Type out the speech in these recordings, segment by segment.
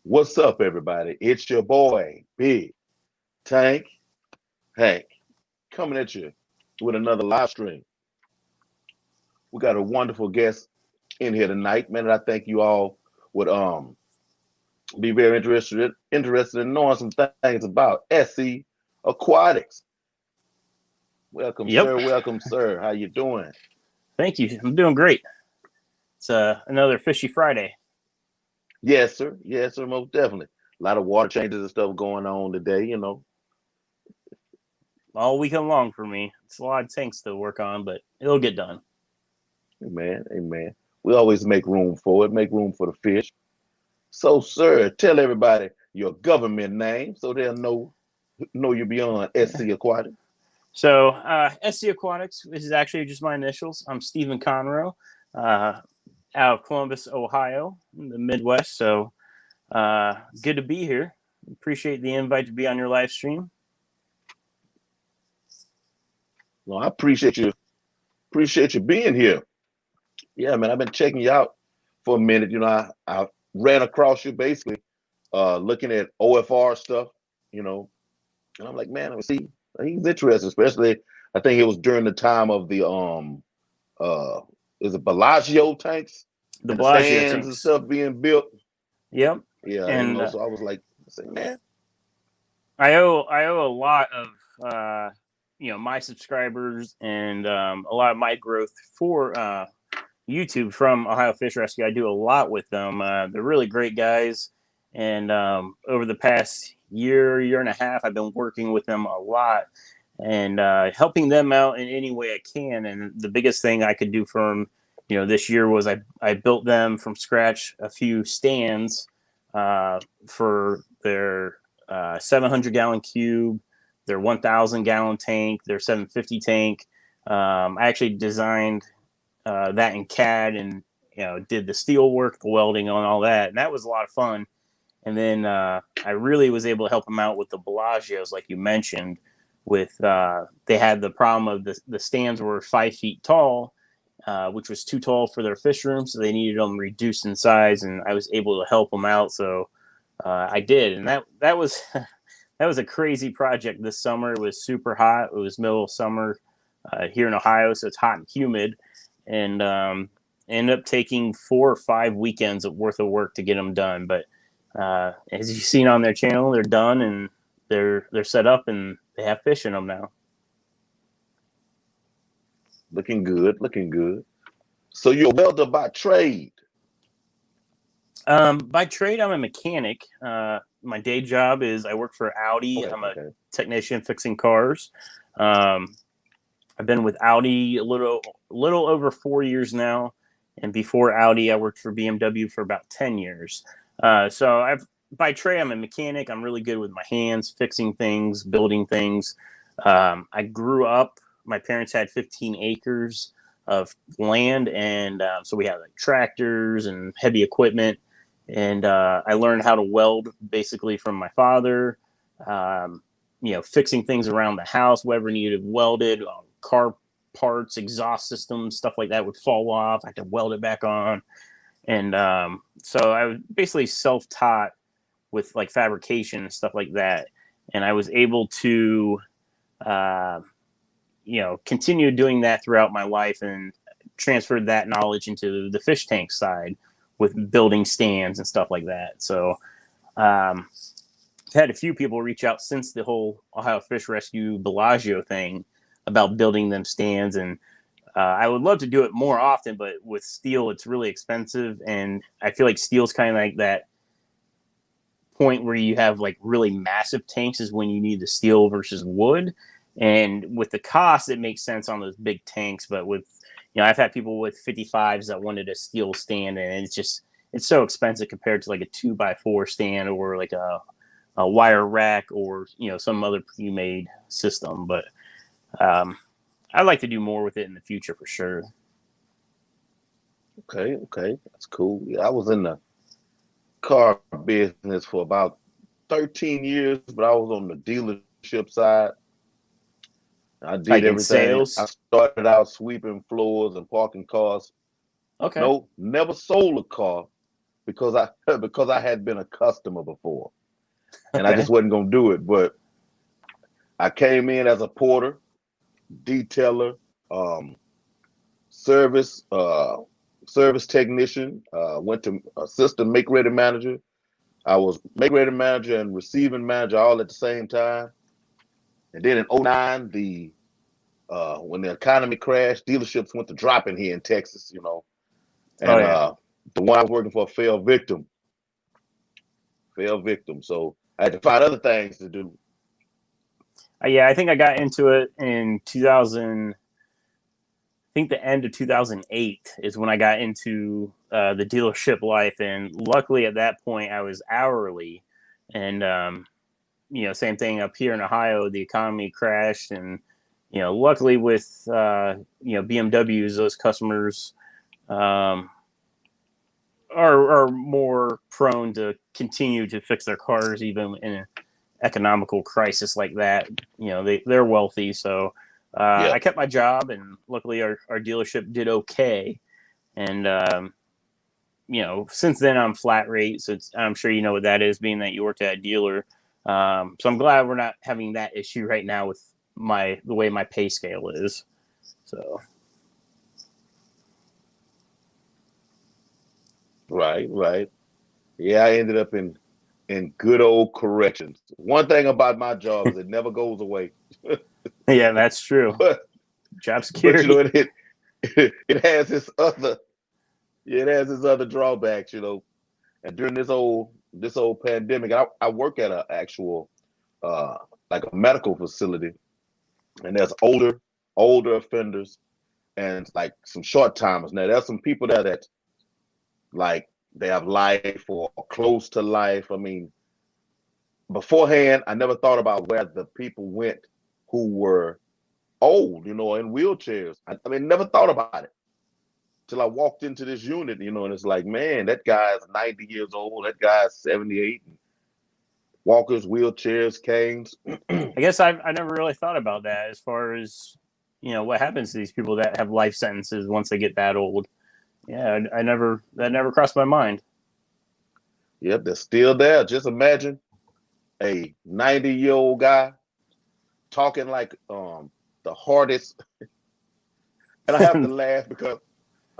What's up, everybody? It's your boy, Big Tank Hank, coming at you with another live stream. We got a wonderful guest in here tonight, man. And I think you all would be very interested in knowing some things about SC Aquatics. Welcome, Yep. sir. Welcome, sir. How you doing? Thank you. I'm doing great. It's another fishy Friday. Yes, sir. Yes, sir. Most definitely. A lot of water changes and stuff going on today. All weekend long for me. It's a lot of tanks to work on, but it'll get done. Amen. Amen. We always make room for it. Make room for the fish. So, sir, tell everybody your government name so they'll know you beyond SC Aquatic. So, SC Aquatics, this is actually just my initials. I'm Stephen Conroe, out of Columbus, Ohio, in the Midwest. So, good to be here. Appreciate the invite to be on your live stream. Well, I appreciate you. Appreciate you being here. Yeah, man, I've been checking you out for a minute. I ran across you basically looking at OFR stuff, and I'm like, man, let me see. He's interested, especially I think it was during the time of the is it Bellagio tanks The and the Bellagio stands and tanks. stuff being built. Yep. Yeah, And so I was like, man, I owe a lot of my subscribers and a lot of my growth for YouTube from Ohio Fish Rescue. I do a lot with them. They're really great guys, and over the past year and a half, I've been working with them a lot and helping them out in any way I can. And the biggest thing I could do for them, this year was I built them from scratch a few stands for their 700-gallon cube, their 1,000-gallon tank, their 750 tank. I actually designed that in CAD and did the steel work, the welding on all that, and that was a lot of fun. And then I really was able to help them out with the Bellagios, like you mentioned. With they had the problem of the stands were 5 feet tall, which was too tall for their fish room, so they needed them reduced in size, and I was able to help them out. So I did, and that was that was a crazy project this summer. It was super hot. It was middle of summer here in Ohio, so it's hot and humid, and ended up taking 4 or 5 weekends worth of work to get them done. But as you've seen on their channel, they're done and they're set up and they have fish in them now. looking good, looking good. So you're a welder by trade. By trade, I'm a mechanic. My day job is I work for Audi. Okay, I'm a okay. technician fixing cars. I've been with Audi a little over 4 years now, and before Audi, I worked for BMW for about 10 years. So by trade, I'm a mechanic. I'm really good with my hands, fixing things, building things. I grew up. My parents had 15 acres of land, and so we had like tractors and heavy equipment. And I learned how to weld basically from my father. Fixing things around the house, whatever needed welded, car parts, exhaust systems, stuff like that would fall off. I had to weld it back on. And so I was basically self-taught with like fabrication and stuff like that. And I was able to, continue doing that throughout my life and transferred that knowledge into the fish tank side with building stands and stuff like that. So I've had a few people reach out since the whole Ohio Fish Rescue Bellagio thing about building them stands. And I would love to do it more often, but with steel, it's really expensive. And I feel like steel's kind of like that point where you have like really massive tanks is when you need the steel versus wood. And with the cost, it makes sense on those big tanks. But with, I've had people with 55s that wanted a steel stand, and it's so expensive compared to like a 2x4 stand or like a wire rack or, some other pre-made system. But I'd like to do more with it in the future for sure. Okay, that's cool. Yeah, I was in the car business for about 13 years, but I was on the dealership side. I did Like in everything. I sales. started out sweeping floors and parking cars. Okay. No, never sold a car because I had been a customer before, and I Okay. just wasn't gonna do it. But I came in as a porter, detailer, um, service service technician. Went to assistant make ready manager. I was make ready manager and receiving manager all at the same time. And then in '09, the when the economy crashed, dealerships went to dropping here in Texas, Oh and yeah. the one I was working for fell victim. So I had to find other things to do. Yeah, I think I got into it in 2000. I think the end of 2008 is when I got into the dealership life, and luckily at that point I was hourly, and same thing up here in Ohio. The economy crashed, and luckily with BMWs, those customers um, are more prone to continue to fix their cars even in an economical crisis like that. They're wealthy, so I Yep. kept my job, and luckily our dealership did okay. And since then I'm flat rate, so I'm sure you know what that is, being that you worked at a dealer. So I'm glad we're not having that issue right now with the way my pay scale is. So Right. Yeah, I ended up in good old corrections. One thing about my job is it never goes away. yeah, that's true. But Job but security. it has its other it has its other drawbacks. And during this old pandemic, I work at an actual uh like a medical facility, and there's older offenders and like some short timers. Now there's some people there that like they have life or close to life. I mean, beforehand, I never thought about where the people went who were old, in wheelchairs. I mean, never thought about it till I walked into this unit, and it's like, man, that guy's 90 years old, that guy's 78, walkers, wheelchairs, canes. I guess I never really thought about that as far as what happens to these people that have life sentences once they get that old. Yeah, that never crossed my mind. Yep, they're still there. Just imagine a 90-year-old guy talking like the hardest. And I have to laugh because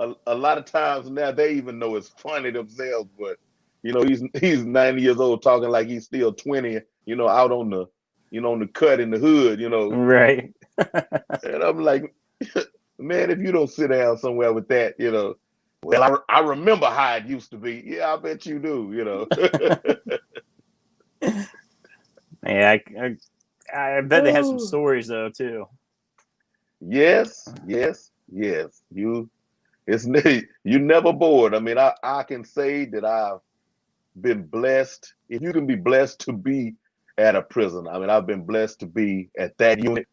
a lot of times now they even know it's funny themselves, but he's 90 years old talking like he's still 20, out on the cut in the hood. Right. And I'm like, man, if you don't sit down somewhere with that. Well, I remember how it used to be. Yeah, I bet you do. Yeah, I bet they have some stories though too. Yes. It's you never bored. I mean, I can say that I've been blessed. If you can be blessed to be at a prison, I mean, I've been blessed to be at that unit.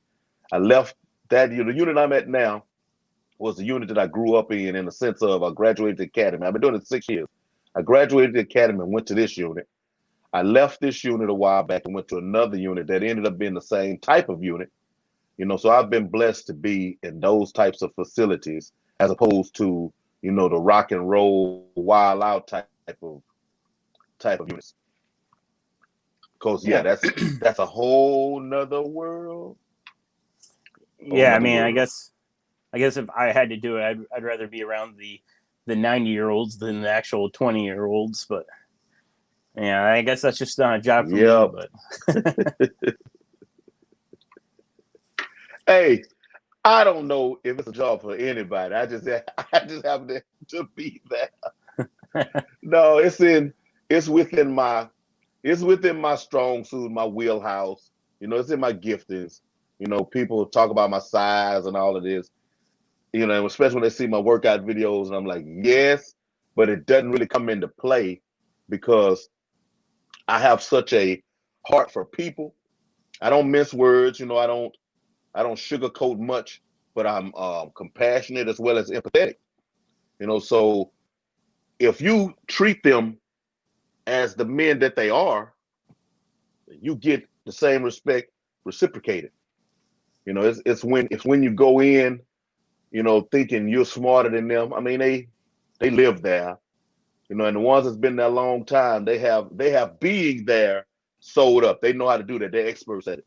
I left that unit. The unit I'm at now was the unit that I grew up in the sense of I graduated the academy. I've been doing it 6 years. I graduated the academy and went to this unit. I left this unit a while back and went to another unit that ended up being the same type of unit. So I've been blessed to be in those types of facilities as opposed to, the rock and roll wild out type of units. Because yeah, Yeah. that's a whole nother world. Whole Yeah, I nother mean, world. I guess if I had to do it, I'd rather be around the 90-year-olds than the actual 20-year-olds. But yeah, I guess that's just not a job for me. Yep. But Hey, I don't know if it's a job for anybody. I just happen to be there. No, it's within my strong suit, my wheelhouse. It's in my giftings. People talk about my size and all of this. Especially when they see my workout videos, and I'm like, yes, but it doesn't really come into play because I have such a heart for people. I don't mince words. I don't sugarcoat much, but I'm compassionate as well as empathetic. So if you treat them as the men that they are, you get the same respect reciprocated. It's when you go in, thinking you're smarter than them. I mean, they live there. And the ones that's been there a long time, they have being there sold up. They know how to do that. They're experts at it.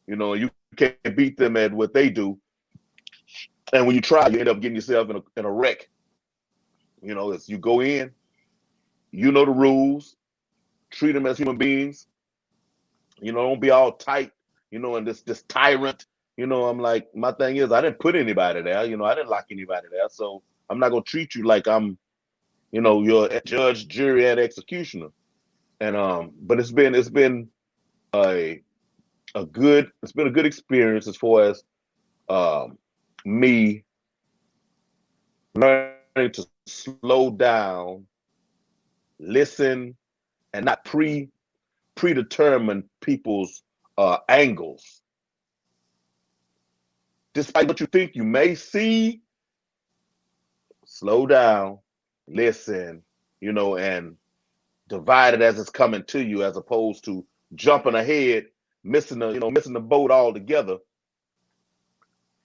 You can't beat them at what they do. And when you try, you end up getting yourself in a wreck. As you go in, you know the rules, treat them as human beings. Don't be all tight, and this tyrant. I'm like, my thing is, I didn't put anybody there. I didn't lock anybody there. So I'm not gonna treat you like I'm, you're a judge, jury, and executioner. And but it's been a a good experience as far as um me learning to slow down, listen, and not predetermine people's angles. Despite what you think you may see, slow down, listen, and divide it as it's coming to you, as opposed to jumping ahead, missing the boat altogether.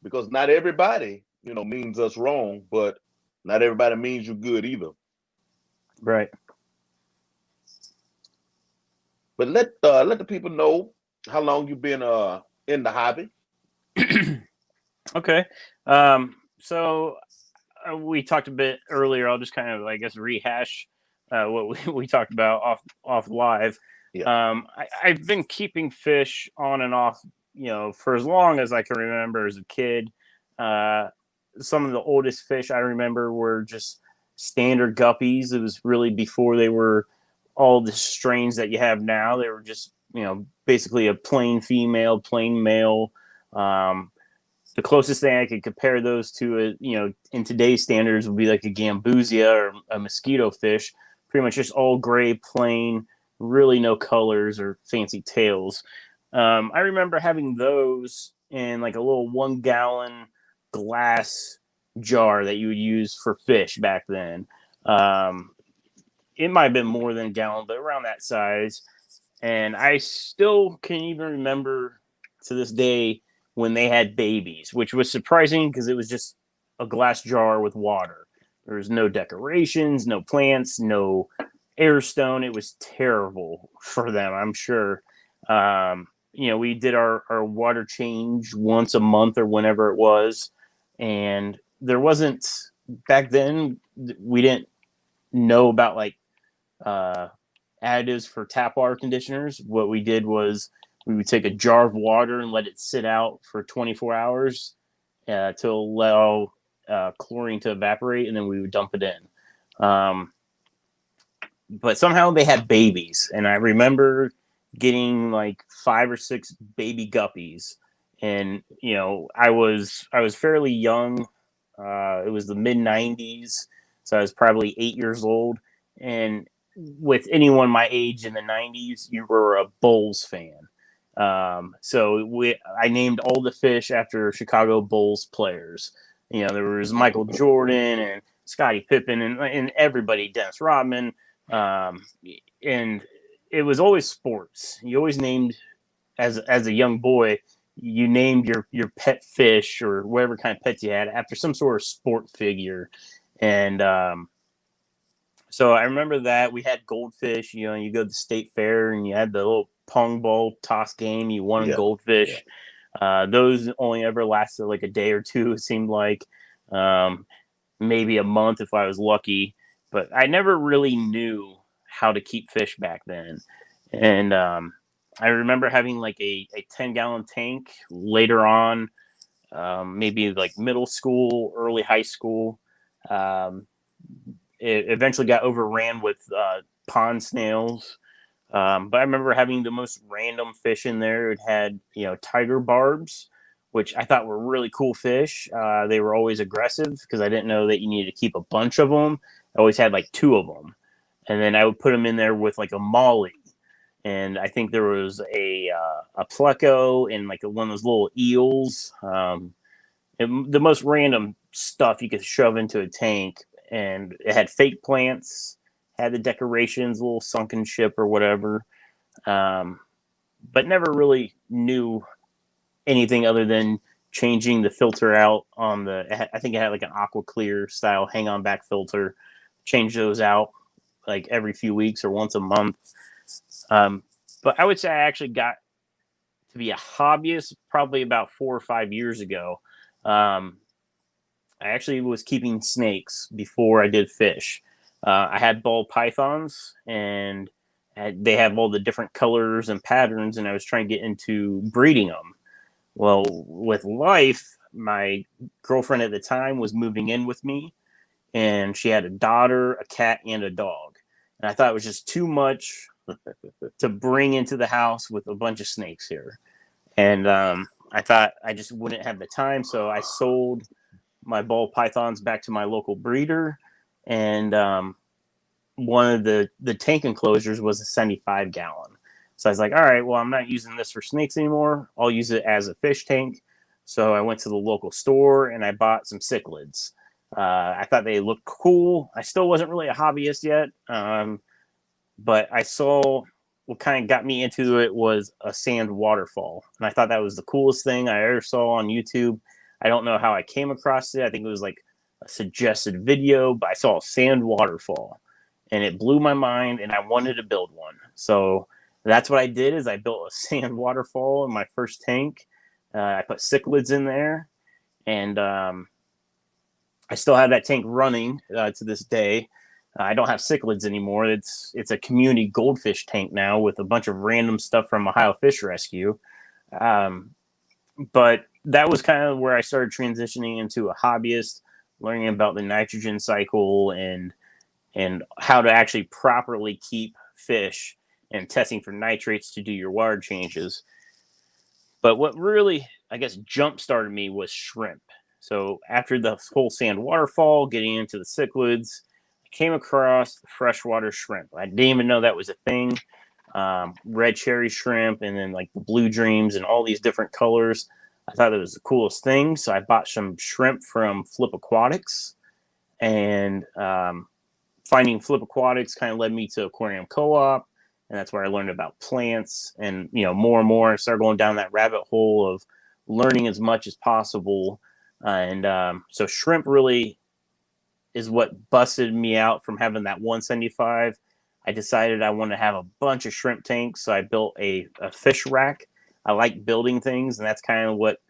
Because not everybody, means us wrong, but not everybody means you good either. Right. But let the people know how long you've been in the hobby. Okay. So we talked a bit earlier. I'll just kind of, I guess, rehash what we talked about off live. Yeah. I've been keeping fish on and off, for as long as I can remember as a kid. Some of the oldest fish I remember were just standard guppies. It was really before they were all the strains that you have now. They were just, basically a plain female, plain male. The closest thing I could compare those to, in today's standards would be like a gambusia or a mosquito fish. Pretty much just all gray, plain, really no colors or fancy tails. I remember having those in like a little 1 gallon glass jar that you would use for fish back then. It might have been more than a gallon, but around that size. And I still can even remember to this day when they had babies, which was surprising because it was just a glass jar with water. There was no decorations, no plants, no air stone. It was terrible for them, I'm sure. We did our water change once a month or whenever it was. And there wasn't, back then, we didn't know about like additives for tap water conditioners. What we did was we would take a jar of water and let it sit out for 24 hours to allow chlorine to evaporate, and then we would dump it in. But somehow they had babies, and I remember getting like 5 or 6 baby guppies, and I was fairly young. It was the mid '90s, so I was probably 8 years old, and with anyone my age in the '90s, you were a Bulls fan. I named all the fish after Chicago Bulls players. There was Michael Jordan and Scottie Pippen and everybody, Dennis Rodman. And it was always sports. You always named, as a young boy, you named your pet fish or whatever kind of pets you had after some sort of sport figure. And so I remember that we had goldfish. You go to the state fair and you had the little pong ball toss game. You won a goldfish. Yeah. Those only ever lasted like a day or two. It seemed like maybe a month if I was lucky. But I never really knew how to keep fish back then. And I remember having like a 10-gallon tank later on, maybe like middle school, early high school. It eventually got overran with pond snails. But I remember having the most random fish in there. It had, tiger barbs, which I thought were really cool fish. They were always aggressive because I didn't know that you needed to keep a bunch of them. I always had like 2 of them. And then I would put them in there with like a molly. And I think there was a pleco and like one of those little eels. The most random stuff you could shove into a tank. And it had fake plants, had the decorations, a little sunken ship or whatever. But never really knew anything other than changing the filter out on I think it had like an aqua clear style hang on back filter. Change those out like every few weeks or once a month. But I would say I actually got to be a hobbyist probably about 4 or 5 years ago. I actually was keeping snakes before I did fish. I had ball pythons, and they have all the different colors and patterns, and I was trying to get into breeding them. Well, with life, my girlfriend at the time was moving in with me, and she had a daughter, a cat, and a dog. And I thought it was just too much to bring into the house with a bunch of snakes here. And I thought I just wouldn't have the time, so I sold my ball pythons back to my local breeder, and one of the tank enclosures was a 75 gallon. So I was like, all right, well, I'm not using this for snakes anymore. I'll use it as a fish tank. So I went to the local store and I bought some cichlids. I thought they looked cool. I still wasn't really a hobbyist yet, but I saw what kind of got me into it was a sand waterfall. And I thought that was the coolest thing I ever saw on YouTube. I don't know how I came across it. I think it was like a suggested video, but I saw a sand waterfall and it blew my mind and I wanted to build one. So that's what I did is I built a sand waterfall in my first tank. I put cichlids in there, and I still have that tank running to this day. I don't have cichlids anymore. It's a community goldfish tank now with a bunch of random stuff from Ohio Fish Rescue. But that was kind of where I started transitioning into a hobbyist, learning about the nitrogen cycle and how to actually properly keep fish and testing for nitrates to do your water changes. But what really, I guess, jump started me was shrimp. So after the whole sand waterfall, getting into the cichlids, I came across freshwater shrimp. I didn't even know that was a thing. Red cherry shrimp, and then like the blue dreams and all these different colors. I thought it was the coolest thing. So I bought some shrimp from Flip Aquatics, and finding Flip Aquatics kind of led me to Aquarium Co-op. And that's where I learned about plants, and more and more I started going down that rabbit hole of learning as much as possible. So shrimp really is what busted me out from having that 175. I decided I want to have a bunch of shrimp tanks, so I built a fish rack. I like building things, and that's kind of what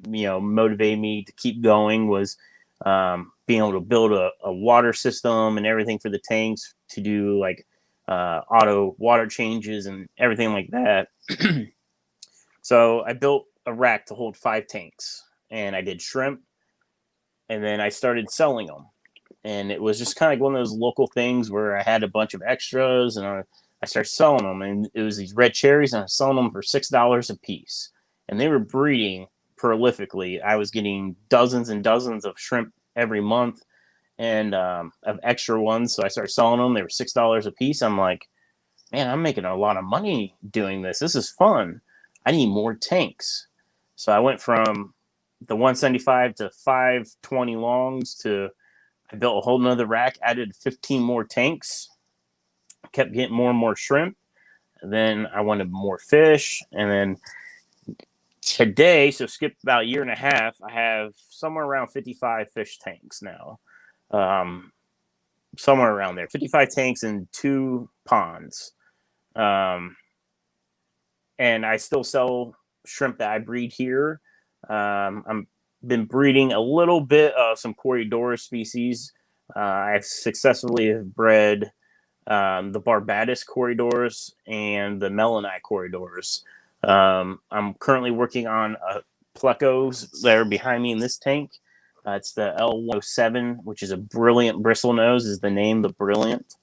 motivated me to keep going was being able to build a water system and everything for the tanks to do like auto water changes and everything like that. So I built a rack to hold 5 tanks, and I did shrimp, and then I started selling them. And it was just kind of like one of those local things where I had a bunch of extras, and I started selling them. And it was these red cherries, and I was selling them for $6 a piece. And they were breeding prolifically. I was getting dozens and dozens of shrimp every month, and of extra ones. So I started selling them. They were $6 a piece. I'm like, man, I'm making a lot of money doing this. This is fun. I need more tanks. So I went from the 175 to 520 longs to I built a whole nother rack, added 15 more tanks, kept getting more and more shrimp. And then I wanted more fish. And then today, so skip about a year and a half, I have somewhere around 55 fish tanks now. Somewhere around there. 55 tanks and 2 ponds. And I still sell shrimp that I breed here. I'm been breeding a little bit of some Corydorus species. I've successfully bred the Barbatus Corydorus and the Melanite Corydorus. I'm currently working on plecos that are behind me in this tank. It's the L107, which is a brilliant bristle nose, is the name, the brilliant.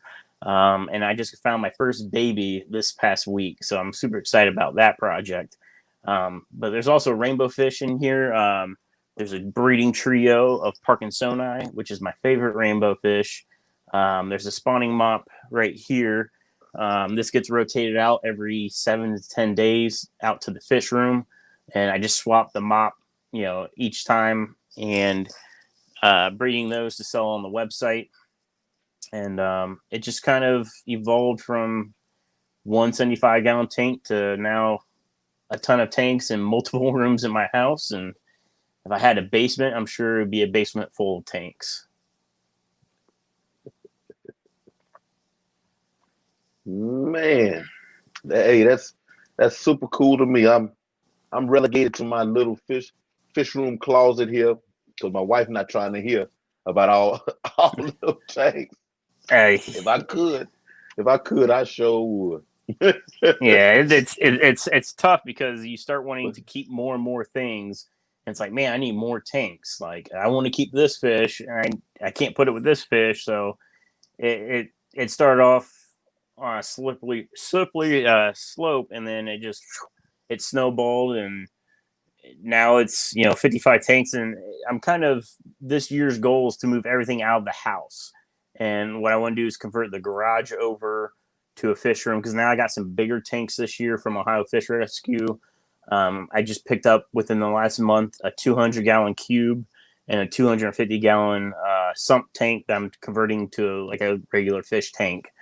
And I just found my first baby this past week, so I'm super excited about that project. But there's also rainbow fish in here. There's a breeding trio of Parkinsoni, which is my favorite rainbow fish. There's a spawning mop right here. This gets rotated out every 7 to 10 days out to the fish room. And I just swap the mop, each time, and breeding those to sell on the website. And it just kind of evolved from 175 gallon tank to now a ton of tanks and multiple rooms in my house. And if I had a basement, I'm sure it would be a basement full of tanks. Man, hey, that's super cool to me. I'm relegated to my little fish room closet here because my wife not trying to hear about all all little tanks. Uh, If I could, I sure would. yeah, it's tough because you start wanting to keep more and more things. And it's like, man, I need more tanks. Like, I want to keep this fish, and I can't put it with this fish. So it started off on a slippery slope, and then it snowballed, and now it's 55 tanks, and I'm kind of this year's goal is to move everything out of the house, and what I want to do is convert the garage over to a fish room because now I got some bigger tanks this year from Ohio Fish Rescue. I just picked up within the last month a 200-gallon cube and a 250-gallon sump tank that I'm converting to like a regular fish tank.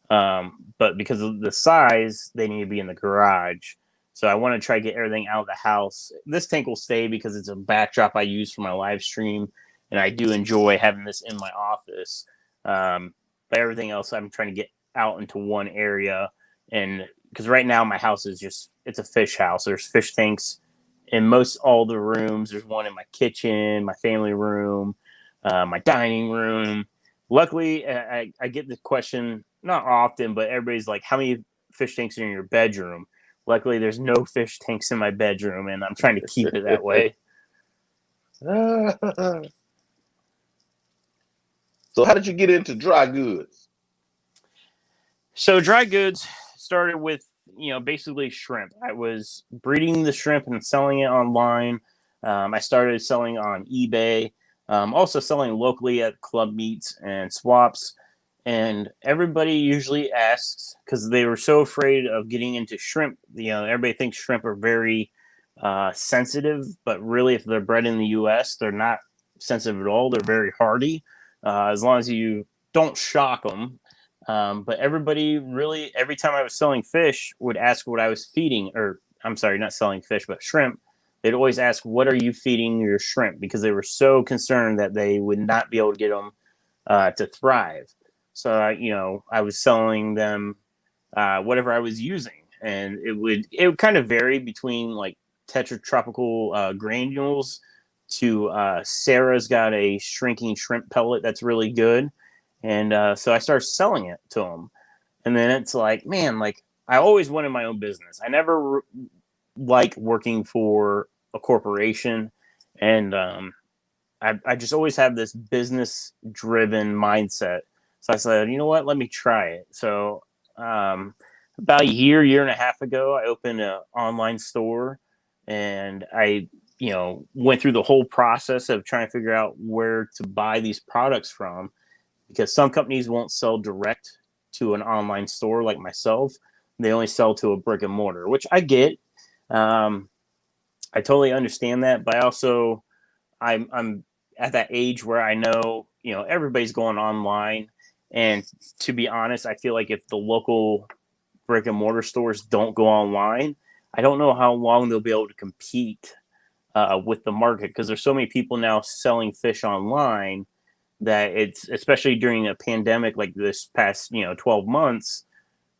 But because of the size, they need to be in the garage. So I want to try to get everything out of the house. This tank will stay because it's a backdrop I use for my live stream, and I do enjoy having this in my office. But everything else, I'm trying to get out into one area, and because right now my house is it's a fish house. There's fish tanks in most all the rooms. There's one in my kitchen, my family room, my dining room. Luckily, I get the question not often, but everybody's like, "How many fish tanks are in your bedroom?" Luckily, there's no fish tanks in my bedroom, and I'm trying to keep it that way. So how did you get into dry goods? So dry goods started with, basically shrimp. I was breeding the shrimp and selling it online. I started selling on eBay, also selling locally at club meets and swaps. And everybody usually asks because they were so afraid of getting into shrimp. Everybody thinks shrimp are very sensitive, but really, if they're bred in the U.S., they're not sensitive at all. They're very hardy, as long as you don't shock them. But everybody really, every time I was selling fish, would ask what I was feeding, or I'm sorry, not selling fish, but shrimp. They'd always ask, "What are you feeding your shrimp?" Because they were so concerned that they would not be able to get them to thrive. So, I was selling them whatever I was using, and it would kind of vary between like tetratropical granules to Sarah's got a shrinking shrimp pellet that's really good, and so I started selling it to them, and then it's like, man, like I always wanted my own business. I never like working for a corporation, and I just always have this business driven mindset. So I said, you know what, let me try it. So about a year and a half ago, I opened an online store, and I, went through the whole process of trying to figure out where to buy these products from, because some companies won't sell direct to an online store like myself. They only sell to a brick and mortar, which I get. I totally understand that, but I also I'm at that age where I know, everybody's going online. And to be honest, I feel like if the local brick and mortar stores don't go online, I don't know how long they'll be able to compete with the market, because there's so many people now selling fish online that it's, especially during a pandemic like this past 12 months,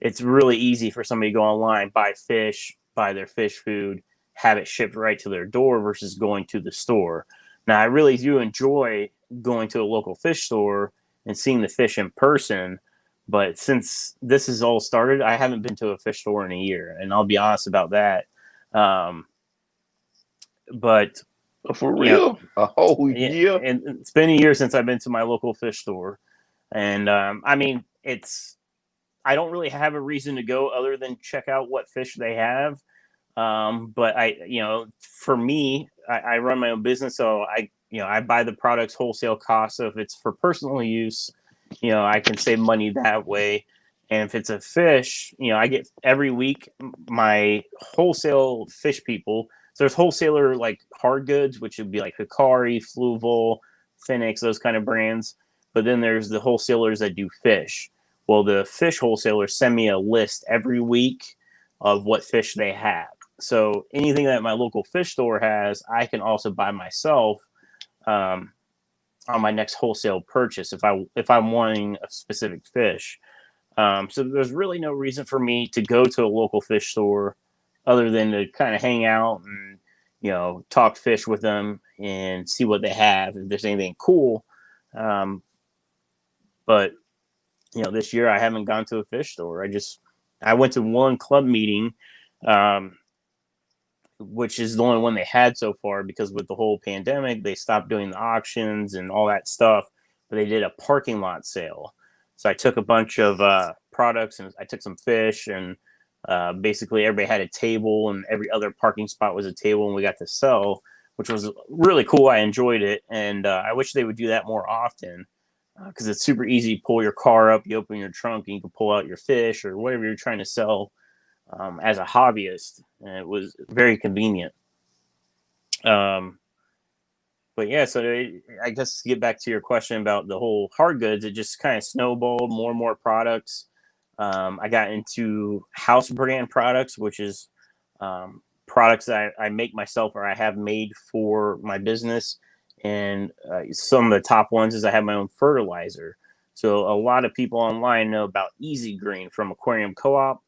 it's really easy for somebody to go online, buy fish, buy their fish food, have it shipped right to their door versus going to the store. Now, I really do enjoy going to a local fish store and seeing the fish in person, but since this has all started, I haven't been to a fish store in a year, and I'll be honest about that. Um, but For you know, real? A whole yeah, year? and it's been a year since I've been to my local fish store, and I mean, I don't really have a reason to go other than check out what fish they have. But for me, I run my own business, so I buy the products wholesale cost. So if it's for personal use, I can save money that way. And if it's a fish, I get every week my wholesale fish people. So there's wholesaler like hard goods, which would be like Hikari, Fluval, Phoenix, those kind of brands. But then there's the wholesalers that do fish. Well, the fish wholesalers send me a list every week of what fish they have. So anything that my local fish store has, I can also buy myself on my next wholesale purchase if I'm wanting a specific fish. So there's really no reason for me to go to a local fish store other than to kind of hang out and, talk fish with them and see what they have, if there's anything cool. But, this year I haven't gone to a fish store. I went to one club meeting, which is the only one they had so far, because with the whole pandemic, they stopped doing the auctions and all that stuff, but they did a parking lot sale. So I took a bunch of products and I took some fish, and basically everybody had a table and every other parking spot was a table, and we got to sell, which was really cool. I enjoyed it. And I wish they would do that more often, because it's super easy. You pull your car up, you open your trunk, and you can pull out your fish or whatever you're trying to sell as a hobbyist. And it was very convenient. But yeah, so I guess to get back to your question about the whole hard goods, it just kind of snowballed, more and more products. I got into house brand products, which is products that I make myself or I have made for my business. And some of the top ones is I have my own fertilizer. So a lot of people online know about Easy Green from Aquarium Co-op,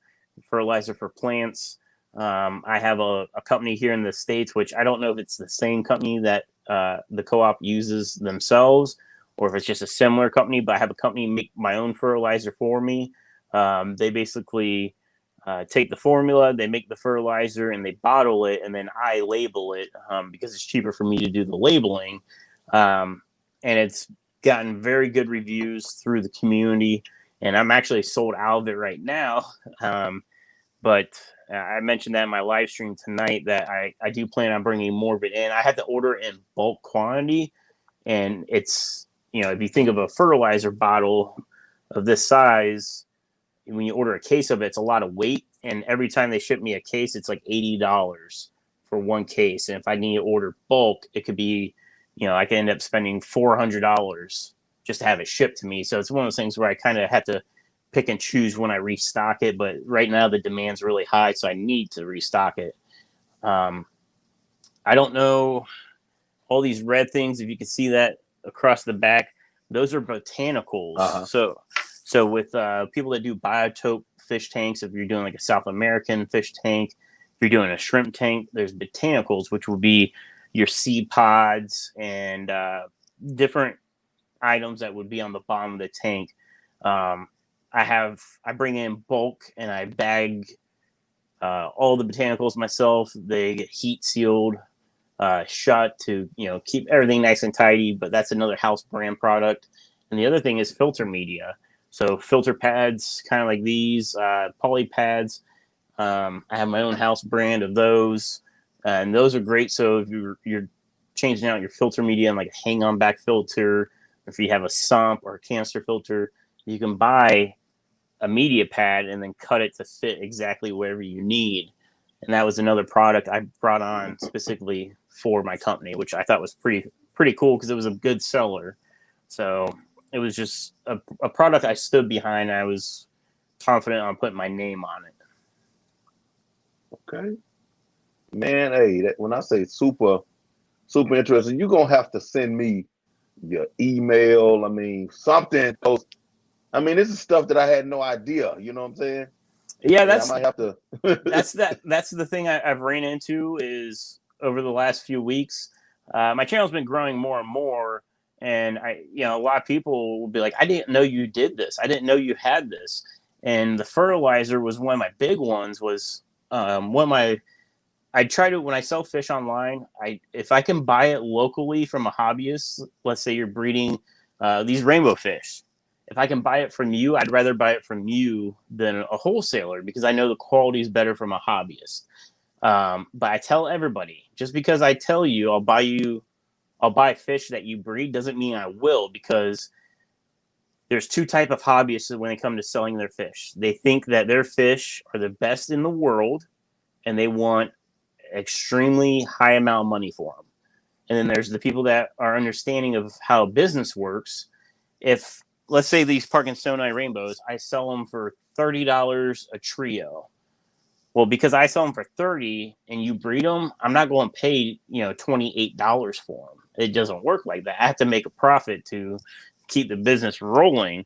fertilizer for plants. I have a company here in the States, which I don't know if it's the same company that the co-op uses themselves, or if it's just a similar company, but I have a company make my own fertilizer for me. They basically take the formula, they make the fertilizer, and they bottle it, and then I label it because it's cheaper for me to do the labeling. And it's gotten very good reviews through the community, and I'm actually sold out of it right now. But I mentioned that in my live stream tonight that I do plan on bringing more of it in. I had to order it in bulk quantity, and it's, if you think of a fertilizer bottle of this size, when you order a case of it, it's a lot of weight. And every time they ship me a case, it's like $80 for one case. And if I need to order bulk, it could be, I could end up spending $400 just to have it shipped to me. So it's one of those things where I kind of have to pick and choose when I restock it. But right now the demand's really high, so I need to restock it. I don't know, all these red things, if you can see that across the back, those are botanicals. Uh-huh. So with people that do biotope fish tanks, if you're doing like a South American fish tank, if you're doing a shrimp tank, there's botanicals, which would be your seed pods and different items that would be on the bottom of the tank. I bring in bulk and I bag all the botanicals myself. They get heat sealed, shut to keep everything nice and tidy. But that's another house brand product. And the other thing is filter media. So filter pads, kind of like these poly pads. I have my own house brand of those, and those are great. So if you're changing out your filter media and like a hang-on back filter, if you have a sump or a canister filter, you can buy a media pad and then cut it to fit exactly wherever you need. And that was another product I brought on specifically for my company, which I thought was pretty cool because it was a good seller. So it was just a product I stood behind. I was confident on putting my name on it. Okay, man. Hey, when I say super interesting, you're gonna have to send me your email. I mean, something. This is stuff that I had no idea. You know what I'm saying? Yeah, I might have to. that's the thing I've ran into is over the last few weeks. My channel's been growing more and more. And a lot of people will be like, I didn't know you did this. I didn't know you had this. And the fertilizer was one of my big ones. I try to, when I sell fish online, if I can buy it locally from a hobbyist, let's say you're breeding these rainbow fish. If I can buy it from you, I'd rather buy it from you than a wholesaler, because I know the quality is better from a hobbyist. But I tell everybody, just because I tell you I'll buy fish that you breed doesn't mean I will, because there's two type of hobbyists when they come to selling their fish. They think that their fish are the best in the world, and they want extremely high amount of money for them. And then there's the people that are understanding of how business works. If, let's say, these Park and Stone Eye rainbows, I sell them for $30 a trio. Well, because I sell them for $30 and you breed them, I'm not going to pay $28 for them. It doesn't work like that. I have to make a profit to keep the business rolling.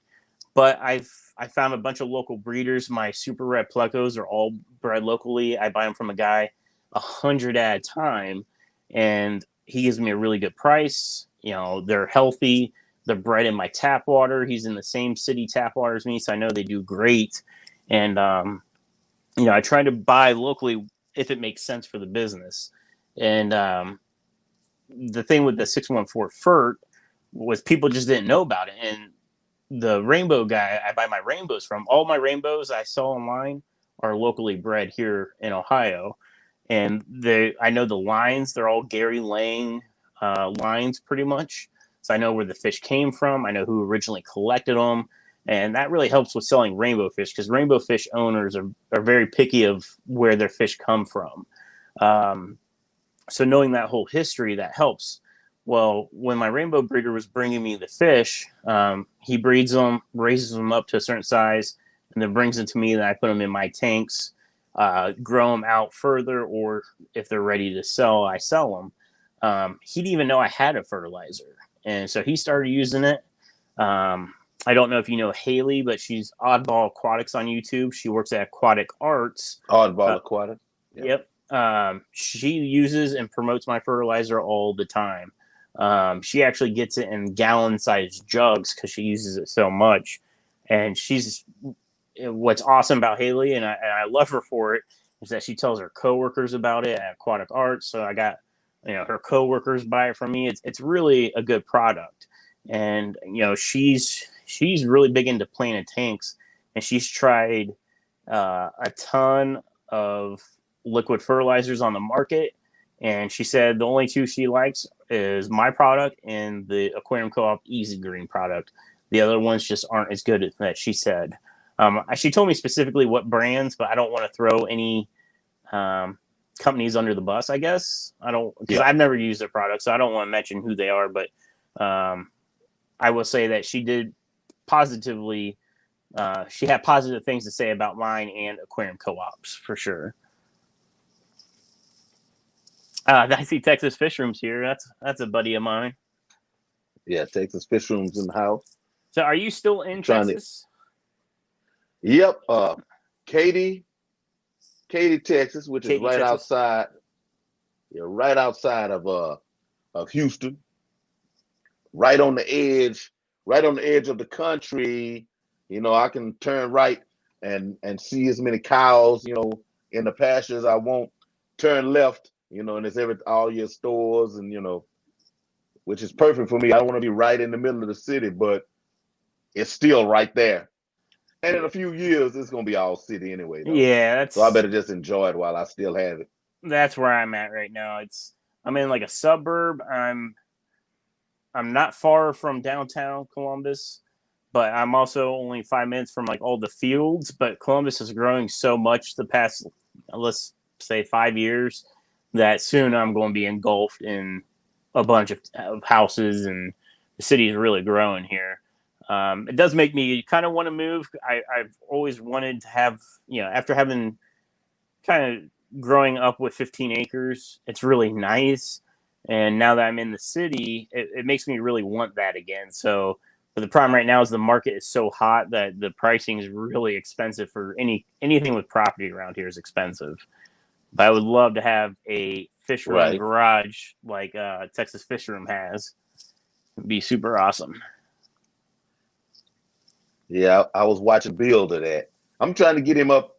But I found a bunch of local breeders. My super red plecos are all bred locally. I buy them from a guy 100 at a time, and he gives me a really good price. They're healthy. They're bred in my tap water. He's in the same city tap water as me, so I know they do great. And I try to buy locally if it makes sense for the business. And the thing with the 614 FERT was people just didn't know about it. And the rainbow guy I buy my rainbows from, all my rainbows I sell online are locally bred here in Ohio. And I know the lines, they're all Gary Lang lines pretty much. So I know where the fish came from. I know who originally collected them. And that really helps with selling rainbow fish, because rainbow fish owners are very picky of where their fish come from. So knowing that whole history, that helps. Well, when my rainbow breeder was bringing me the fish, he breeds them, raises them up to a certain size, and then brings them to me, and I put them in my tanks, grow them out further, or if they're ready to sell, I sell them. He didn't even know I had a fertilizer, and so he started using it. I don't know if you know Haley, but she's Oddball Aquatics on YouTube. She works at Aquatic Arts. Oddball Aquatics. Yep. She uses and promotes my fertilizer all the time. She actually gets it in gallon-sized jugs because she uses it so much. And what's awesome about Haley, and I love her for it, is that she tells her coworkers about it at Aquatic Arts. So I got, her coworkers buy it from me. It's really a good product. And, she's really big into planted tanks, and she's tried a ton of liquid fertilizers on the market. And she said the only two she likes is my product and the Aquarium Co-op Easy Green product. The other ones just aren't as good as that, she said. She told me specifically what brands, but I don't want to throw any companies under the bus, I guess. Because I've never used their product, so I don't want to mention who they are. But I will say that she did positively, she had positive things to say about mine and Aquarium Co-ops for sure. I see Texas Fish Rooms here. That's a buddy of mine. Yeah, Texas Fish Rooms in the house. So are you still in Texas? Yep. Katy, Texas, which is right outside. Yeah, right outside of Houston. Right on the edge of the country. I can turn right and see as many cows, in the pastures I want. Turn left, and it's all your stores, and which is perfect for me. I don't want to be right in the middle of the city, but it's still right there. And in a few years, it's gonna be all city anyway, though. Yeah, so I better just enjoy it while I still have it. That's where I'm at right now. I'm in like a suburb. I'm not far from downtown Columbus, but I'm also only 5 minutes from like all the fields. But Columbus is growing so much the past, let's say 5 years, that soon I'm going to be engulfed in a bunch of houses, and the city is really growing here. It does make me kind of want to move. I've always wanted to have, after having kind of growing up with 15 acres, it's really nice. And now that I'm in the city, it makes me really want that again. So, but the problem right now is the market is so hot that the pricing is really expensive for anything with property around here is expensive. But I would love to have a fish room garage like Texas Fish Room has. It'd be super awesome. Yeah, I was watching build of that. I'm trying to get him up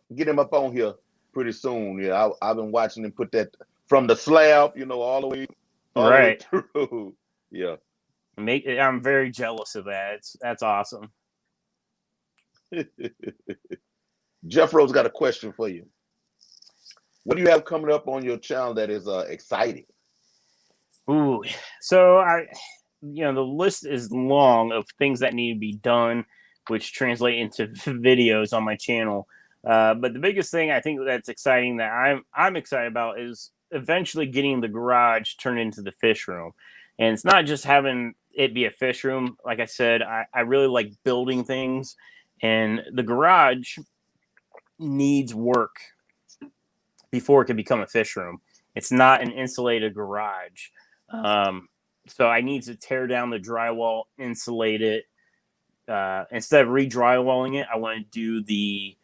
on here pretty soon. Yeah, I've been watching him put that from the slab, all the way through. Yeah. I'm very jealous of that. That's awesome. Jeff Rose got a question for you. What do you have coming up on your channel that is exciting? Ooh, so the list is long of things that need to be done, which translate into videos on my channel. But the biggest thing I think that's exciting that I'm excited about is eventually getting the garage turned into the fish room. And it's not just having it be a fish room. Like I said, I really like building things, and the garage needs work before it can become a fish room. It's not an insulated garage. So I need to tear down the drywall, insulate it, instead of re-drywalling it, I want to do the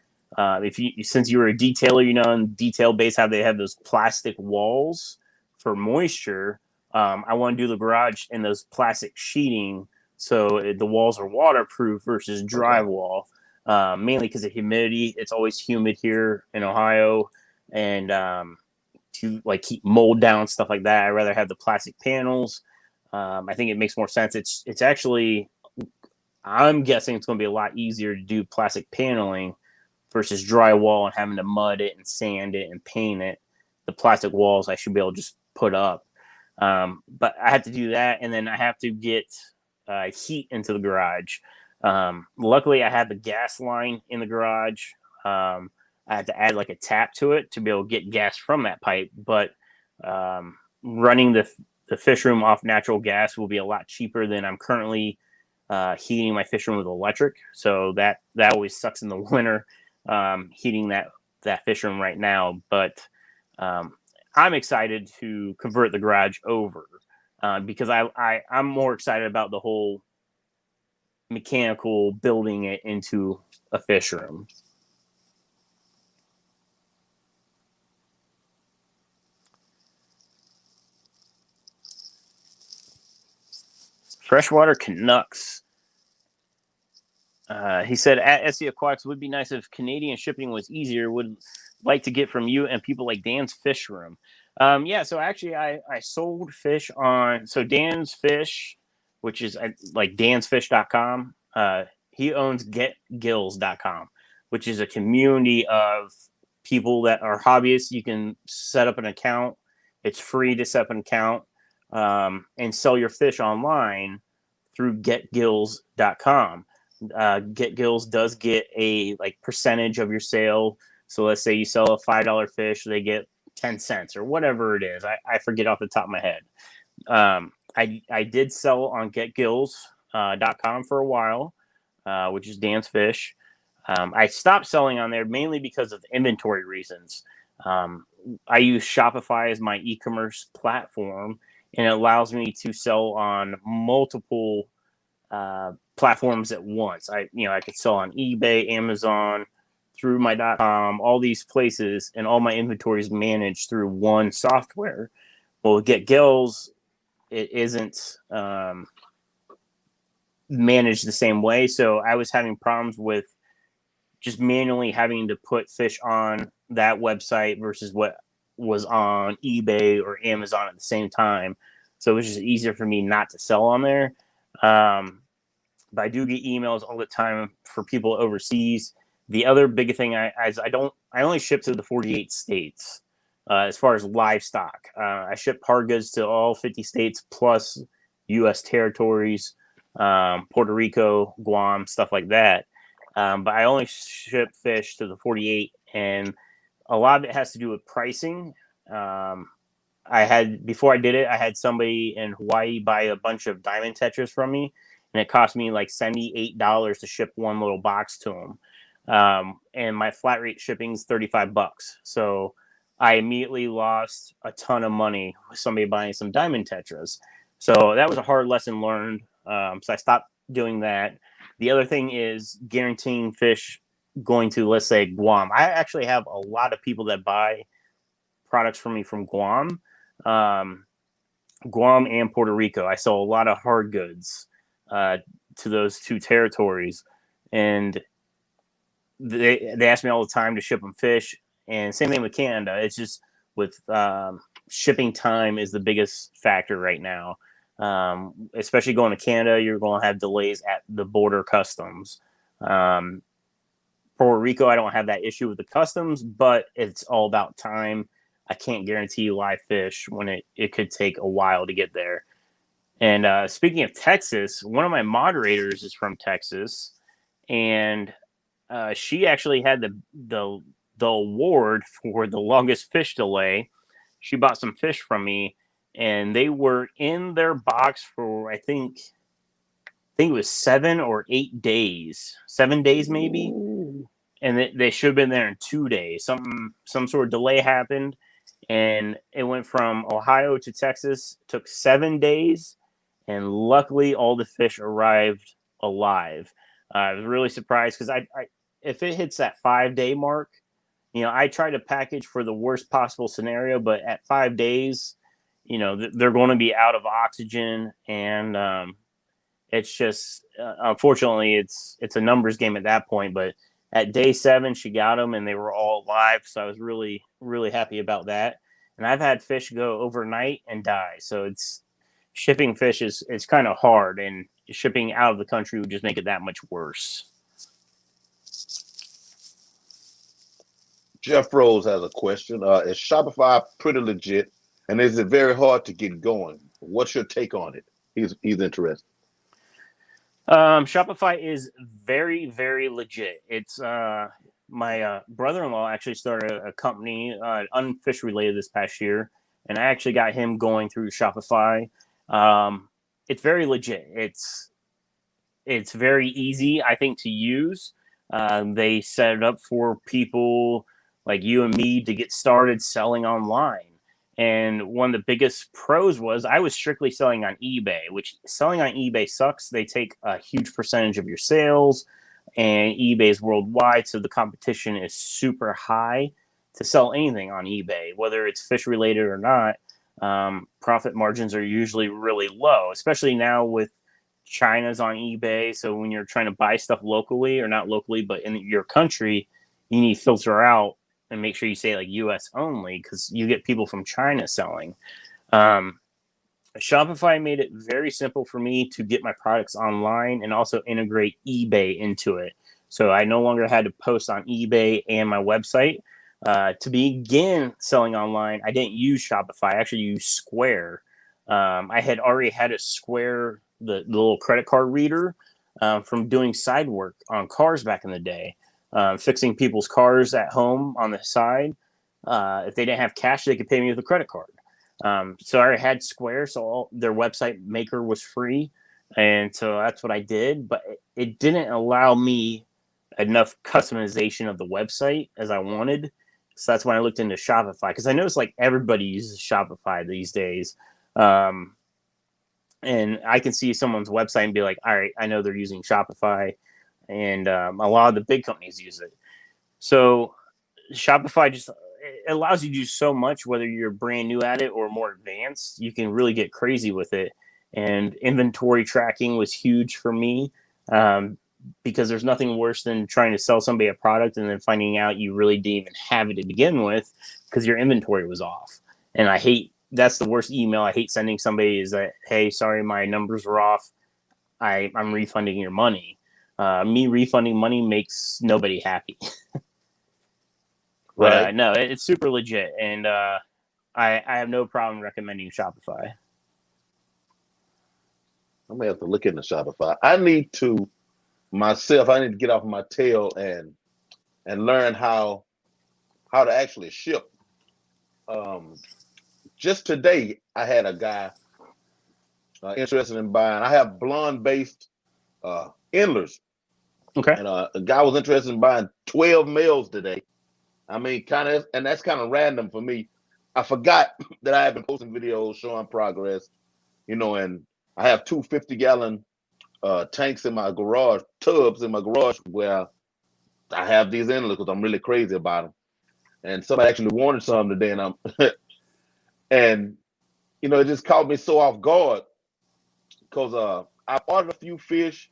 since you were a detailer, you know, in detail base how they have those plastic walls for moisture. I want to do the garage in those plastic sheeting so the walls are waterproof versus drywall. Mainly because of humidity. It's always humid here in Ohio, and to like keep mold down, stuff like that, I'd rather have the plastic panels. I think it makes more sense. It's actually, I'm guessing it's going to be a lot easier to do plastic paneling versus drywall and having to mud it and sand it and paint it. The plastic walls I should be able to just put up. But I have to do that, and then I have to get heat into the garage. Luckily, I had the gas line in the garage. I had to add like a tap to it to be able to get gas from that pipe. But running the fish room off natural gas will be a lot cheaper than I'm currently heating my fish room with electric. So that always sucks in the winter, heating that fish room right now. But I'm excited to convert the garage over because I'm more excited about the whole mechanical building it into a fish room. Freshwater Canucks. He said, at SC Aquatics, would be nice if Canadian shipping was easier. Would like to get from you and people like Dan's Fish Room. Yeah, so actually I sold fish on, so Dan's Fish, which is like dansfish.com. He owns getgills.com, which is a community of people that are hobbyists. You can set up an account. It's free to set up an account and sell your fish online through getgills.com. GetGills does get a like percentage of your sale. So let's say you sell a $5 fish, they get 10 cents or whatever it is. I forget off the top of my head. I did sell on getgills.com for a while, which is Dan's Fish. I stopped selling on there mainly because of inventory reasons. I use Shopify as my e-commerce platform, and it allows me to sell on multiple platforms at once. I could sell on eBay, Amazon, through my .com, all these places, and all my inventory is managed through one software. Well, with GetGills, it isn't managed the same way. So I was having problems with just manually having to put fish on that website versus what was on eBay or Amazon at the same time. So it was just easier for me not to sell on there. But I do get emails all the time for people overseas. The other big thing I only ship to the 48 states as far as livestock. I ship hard goods to all 50 states plus U.S. territories, Puerto Rico, Guam, stuff like that. But I only ship fish to the 48, and a lot of it has to do with pricing. Before I did it, I had somebody in Hawaii buy a bunch of diamond tetras from me, and it cost me like $78 to ship one little box to them. And my flat rate shipping is $35. So I immediately lost a ton of money with somebody buying some diamond tetras. So that was a hard lesson learned. So I stopped doing that. The other thing is guaranteeing fish going to, let's say, Guam. I actually have a lot of people that buy products from me from Guam, Guam and Puerto Rico. I sell a lot of hard goods to those two territories, and they ask me all the time to ship them fish. And same thing with Canada. It's just with shipping time is the biggest factor right now. Especially going to Canada, you're going to have delays at the border customs. Puerto Rico, I don't have that issue with the customs, but it's all about time. I can't guarantee live fish when it could take a while to get there. And speaking of Texas, one of my moderators is from Texas, and she actually had the award for the longest fish delay. She bought some fish from me, and they were in their box for I think it was 7 or 8 days, 7 days maybe. Ooh. And they should have been there in 2 days. Some sort of delay happened, and it went from Ohio to Texas. It took 7 days, and luckily all the fish arrived alive. I was really surprised because if it hits that 5-day mark, I try to package for the worst possible scenario, but at 5 days, they're going to be out of oxygen, and it's just unfortunately it's a numbers game at that point. But at day 7, she got them, and they were all alive, so I was really really happy about that. And I've had fish go overnight and die, so it's shipping fish is kind of hard, and shipping out of the country would just make it that much worse. Jeff Rose has a question. Is Shopify pretty legit, and is it very hard to get going? What's your take on it? He's interested. Shopify is very, very legit. It's my brother-in-law actually started a company, unfish related, this past year, and I actually got him going through Shopify. It's very legit. It's very easy, I think, to use. They set it up for people like you and me to get started selling online. And one of the biggest pros was I was strictly selling on eBay, which selling on eBay sucks. They take a huge percentage of your sales, and eBay's worldwide, so the competition is super high to sell anything on eBay, whether it's fish related or not. Profit margins are usually really low, especially now with China's on eBay. So when you're trying to buy stuff locally, or not locally, but in your country, you need to filter out and make sure you say like US only, because you get people from China selling. Shopify made it very simple for me to get my products online and also integrate eBay into it. So I no longer had to post on eBay and my website. To begin selling online, I didn't use Shopify. I actually used Square. I had already had a Square, the little credit card reader, from doing side work on cars back in the day. Fixing people's cars at home on the side. If they didn't have cash, they could pay me with a credit card. So I had Square, so their website maker was free. And so that's what I did. But it didn't allow me enough customization of the website as I wanted. So that's when I looked into Shopify, because I noticed like everybody uses Shopify these days. And I can see someone's website and be like, all right, I know they're using Shopify. And a lot of the big companies use it. So Shopify just it allows you to do so much, whether you're brand new at it or more advanced. You can really get crazy with it. And inventory tracking was huge for me, because there's nothing worse than trying to sell somebody a product and then finding out you really didn't even have it to begin with because your inventory was off. And that's the worst email I hate sending somebody, is that, hey, sorry, my numbers were off. I'm refunding your money. Me refunding money makes nobody happy. But Right. no, it's super legit, and I have no problem recommending Shopify. I may have to look into Shopify. I need to get off my tail and learn how to actually ship. Just today, I had a guy interested in buying. I have blonde based endlers. Okay. And a guy was interested in buying 12 males today. I mean, and that's kind of random for me. I forgot that I have been posting videos showing progress, and I have two 50-gallon tanks in my garage, tubs in my garage, where I have these endless because I'm really crazy about them. And somebody actually wanted some today, and and it just caught me so off guard, because I ordered a few fish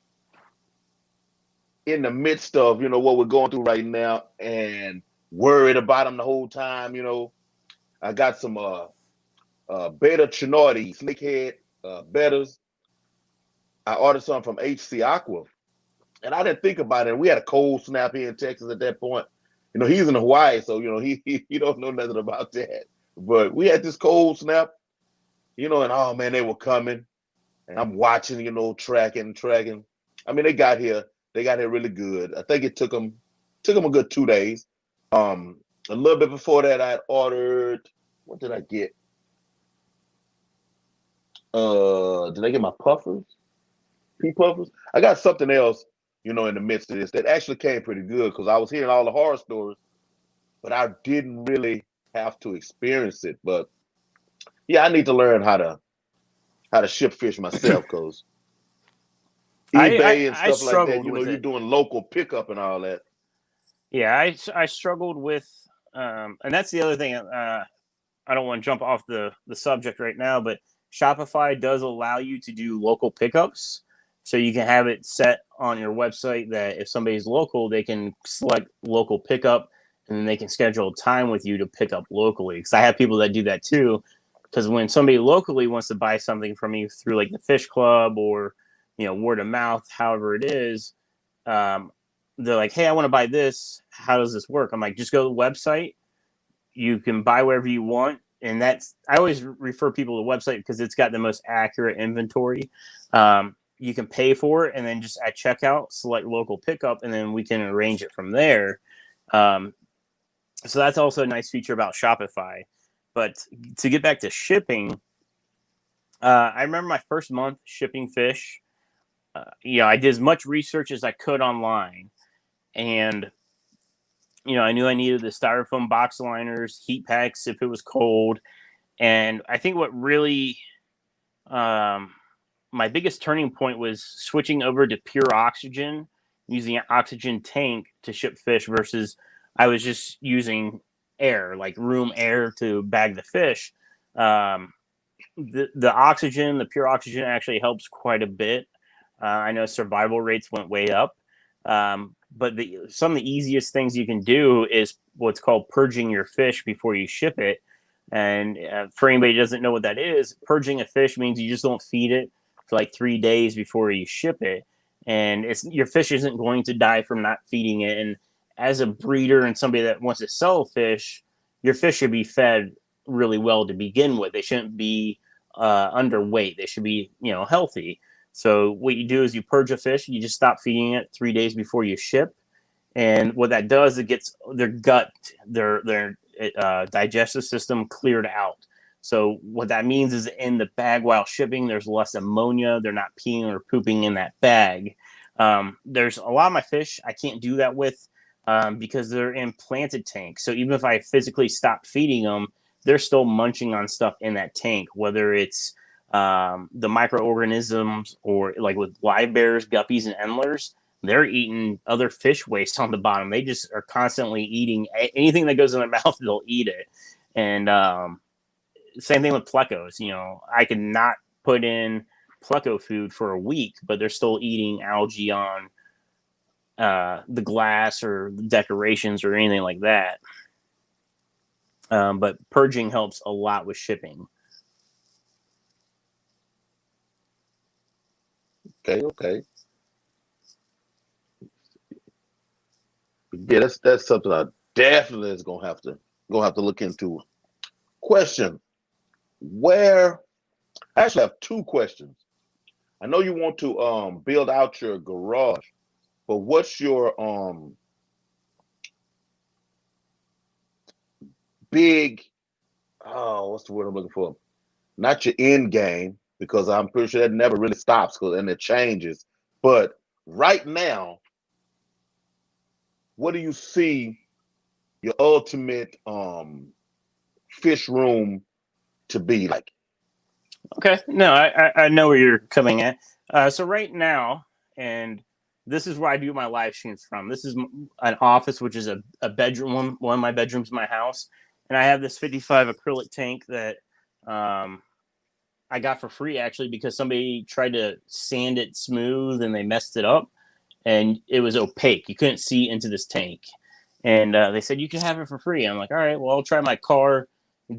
in the midst of what we're going through right now, and worried about them the whole time. I got some beta chinoides, snakehead bettas. I ordered some from HC Aqua, and I didn't think about it. We had a cold snap here in Texas at that point. He's in Hawaii, so he don't know nothing about that. But we had this cold snap, and oh man, they were coming, and I'm watching, tracking. I mean, they got here really good. I think it took them a good 2 days. A little bit before that, I ordered. What did I get? Did I get my puffers? Pea puffers? I got something else, in the midst of this that actually came pretty good, because I was hearing all the horror stories, but I didn't really have to experience it. But yeah, I need to learn how to ship fish myself, because eBay and I stuff like that. struggled You know, with you're it. doing local pickup and all that. Yeah, I struggled with, and that's the other thing. I don't want to jump off the subject right now, but Shopify does allow you to do local pickups. So you can have it set on your website that if somebody's local, they can select local pickup and then they can schedule time with you to pick up locally. Because I have people that do that too. Because when somebody locally wants to buy something from you through like the Fish Club or, you know, word of mouth, however it is, um, they're like, hey, I want to buy this. How does this work? I'm like, just go to the website. You can buy wherever you want. And that's, I always refer people to the website because it's got the most accurate inventory. You can pay for it and then just at checkout, select local pickup, and then we can arrange it from there. So that's also a nice feature about Shopify. But to get back to shipping, I remember my first month shipping fish. I did as much research as I could online. And I knew I needed the styrofoam box liners, heat packs if it was cold. And I think what really, my biggest turning point was switching over to pure oxygen, using an oxygen tank to ship fish versus I was just using air, like room air to bag the fish. The oxygen, the pure oxygen actually helps quite a bit. I know survival rates went way up. But some of the easiest things you can do is what's called purging your fish before you ship it. And for anybody who doesn't know what that is, purging a fish means you just don't feed it for like 3 days before you ship it. And your fish isn't going to die from not feeding it. And as a breeder and somebody that wants to sell fish, your fish should be fed really well to begin with. They shouldn't be underweight. They should be, healthy. So what you do is you purge a fish. You just stop feeding it 3 days before you ship. And what that does, it gets their gut, their digestive system cleared out. So what that means is in the bag while shipping, there's less ammonia. They're not peeing or pooping in that bag. There's a lot of my fish I can't do that with because they're in planted tanks. So even if I physically stop feeding them, they're still munching on stuff in that tank, whether it's the microorganisms or like with live bears, guppies, and endlers. They're eating other fish waste on the bottom. They just are constantly eating anything that goes in their mouth. They'll eat it. And same thing with plecos. I could not put in pleco food for a week, but they're still eating algae on the glass or the decorations or anything like that. But purging helps a lot with shipping. Okay. Yeah, that's something I definitely is gonna have to look into. Question: Where? I actually have two questions. I know you want to build out your garage, but what's your big? Oh, what's the word I'm looking for? Not your end game, because I'm pretty sure that never really stops and it changes. But right now, what do you see your ultimate fish room to be like? Okay. No, I know where you're coming at. So right now, and this is where I do my live streams from. This is an office, which is a bedroom, one of my bedrooms in my house. And I have this 55 acrylic tank that I got for free, actually, because somebody tried to sand it smooth and they messed it up. And it was opaque. You couldn't see into this tank. And they said, you can have it for free. I'm like, all right, well, I'll try my car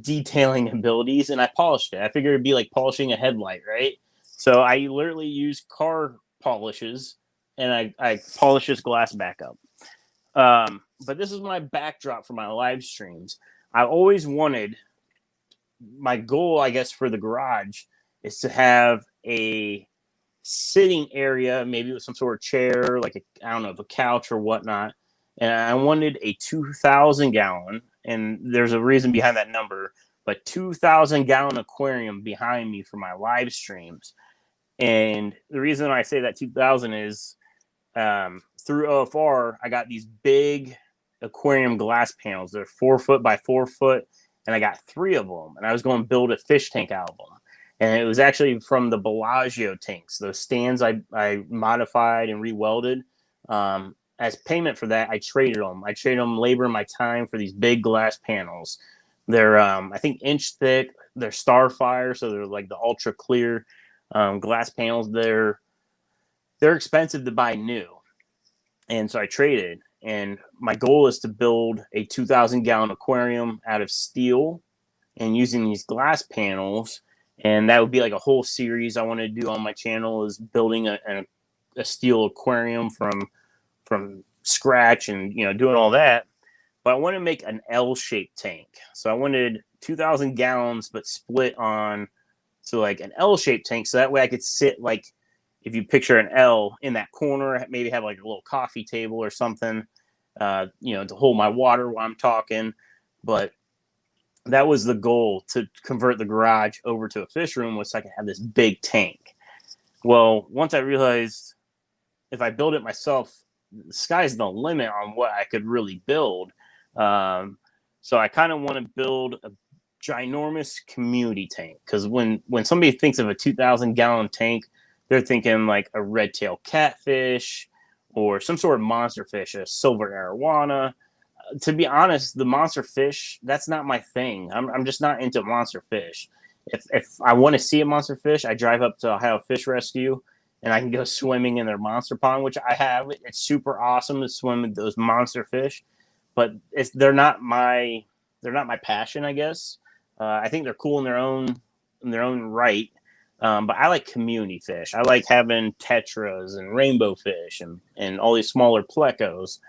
detailing abilities, and I polished it. I figured it'd be like polishing a headlight, right? So I literally use car polishes and I polish this glass back up. But this is my backdrop for my live streams. I always wanted, my goal, I guess, for the garage is to have a sitting area, maybe with some sort of chair, like I don't know, a couch or whatnot. And I wanted a 2,000 gallon, and there's a reason behind that number, but 2,000 gallon aquarium behind me for my live streams. And the reason I say that 2,000 is through OFR, I got these big aquarium glass panels. They're 4 foot by 4 foot, and I got 3 of them. And I was going to build a fish tank out of them. and it was actually from the Bellagio tanks. Those stands I modified and rewelded. As payment for that, I traded them. I traded them labor and my time for these big glass panels. They're I think inch thick. They're Starfire, so they're like the ultra clear glass panels. They're expensive to buy new, and so I traded. And my goal is to build a 2,000-gallon aquarium out of steel and using these glass panels. And that would be like a whole series I want to do on my channel, is building a steel aquarium from scratch and, you know, doing all that. But I want to make an L-shaped tank. So I wanted 2,000 gallons, but split on to like an L-shaped tank. So that way I could sit, like, if you picture an L in that corner, maybe have like a little coffee table or something, you know, to hold my water while I'm talking. But that was the goal, to convert the garage over to a fish room, was so I could have this big tank. Well, once I realized if I build it myself, the sky's the limit on what I could really build. So I kind of want to build a ginormous community tank, because when somebody thinks of a 2,000-gallon tank, they're thinking like a red-tailed catfish or some sort of monster fish, a silver arowana. To be honest, the monster fish, that's not my thing. I'm just not into monster fish. If I want to see a monster fish, I drive up to Ohio Fish Rescue and I can go swimming in their monster pond, which I have. It's super awesome to swim with those monster fish, but they're not my passion, I guess. I think they're cool in their own right. But I like community fish. I like having tetras and rainbow fish and all these smaller plecos.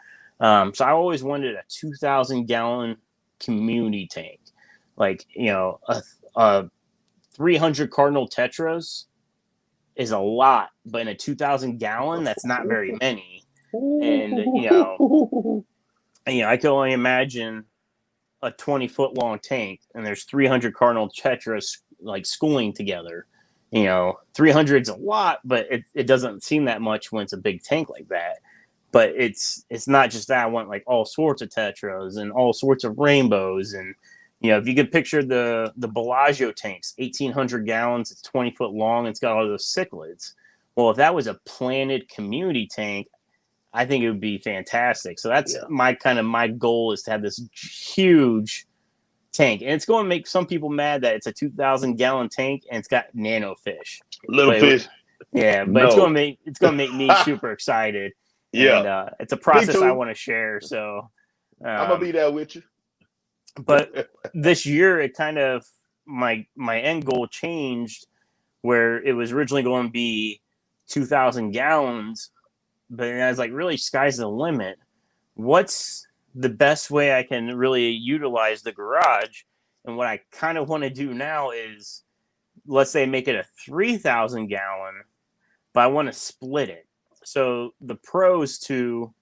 So I always wanted a 2,000-gallon community tank. Like, you know, a 300 cardinal tetras is a lot, but in a 2,000-gallon, that's not very many. And, you know, I can only imagine a 20-foot long tank, and there's 300 cardinal tetras like schooling together. You know, 300's a lot, but it doesn't seem that much when it's a big tank like that. But it's not just that. I want like all sorts of tetras and all sorts of rainbows. And, you know, if you could picture the Bellagio tanks, 1,800 gallons, it's 20 foot long, it's got all those cichlids. Well, if that was a planted community tank, I think it would be fantastic. So that's my goal, is to have this huge tank. And it's going to make some people mad that it's a 2,000-gallon tank and it's got nano fish. Little fish. Yeah, but it's going to make me super excited. Yeah. And it's a process I want to share. So I'm going to be there with you. But this year, it kind of, my end goal changed, where it was originally going to be 2,000 gallons. But I was like, really, sky's the limit. What's the best way I can really utilize the garage? And what I kind of want to do now is, let's say, make it a 3,000 gallon, but I want to split it. So the pros to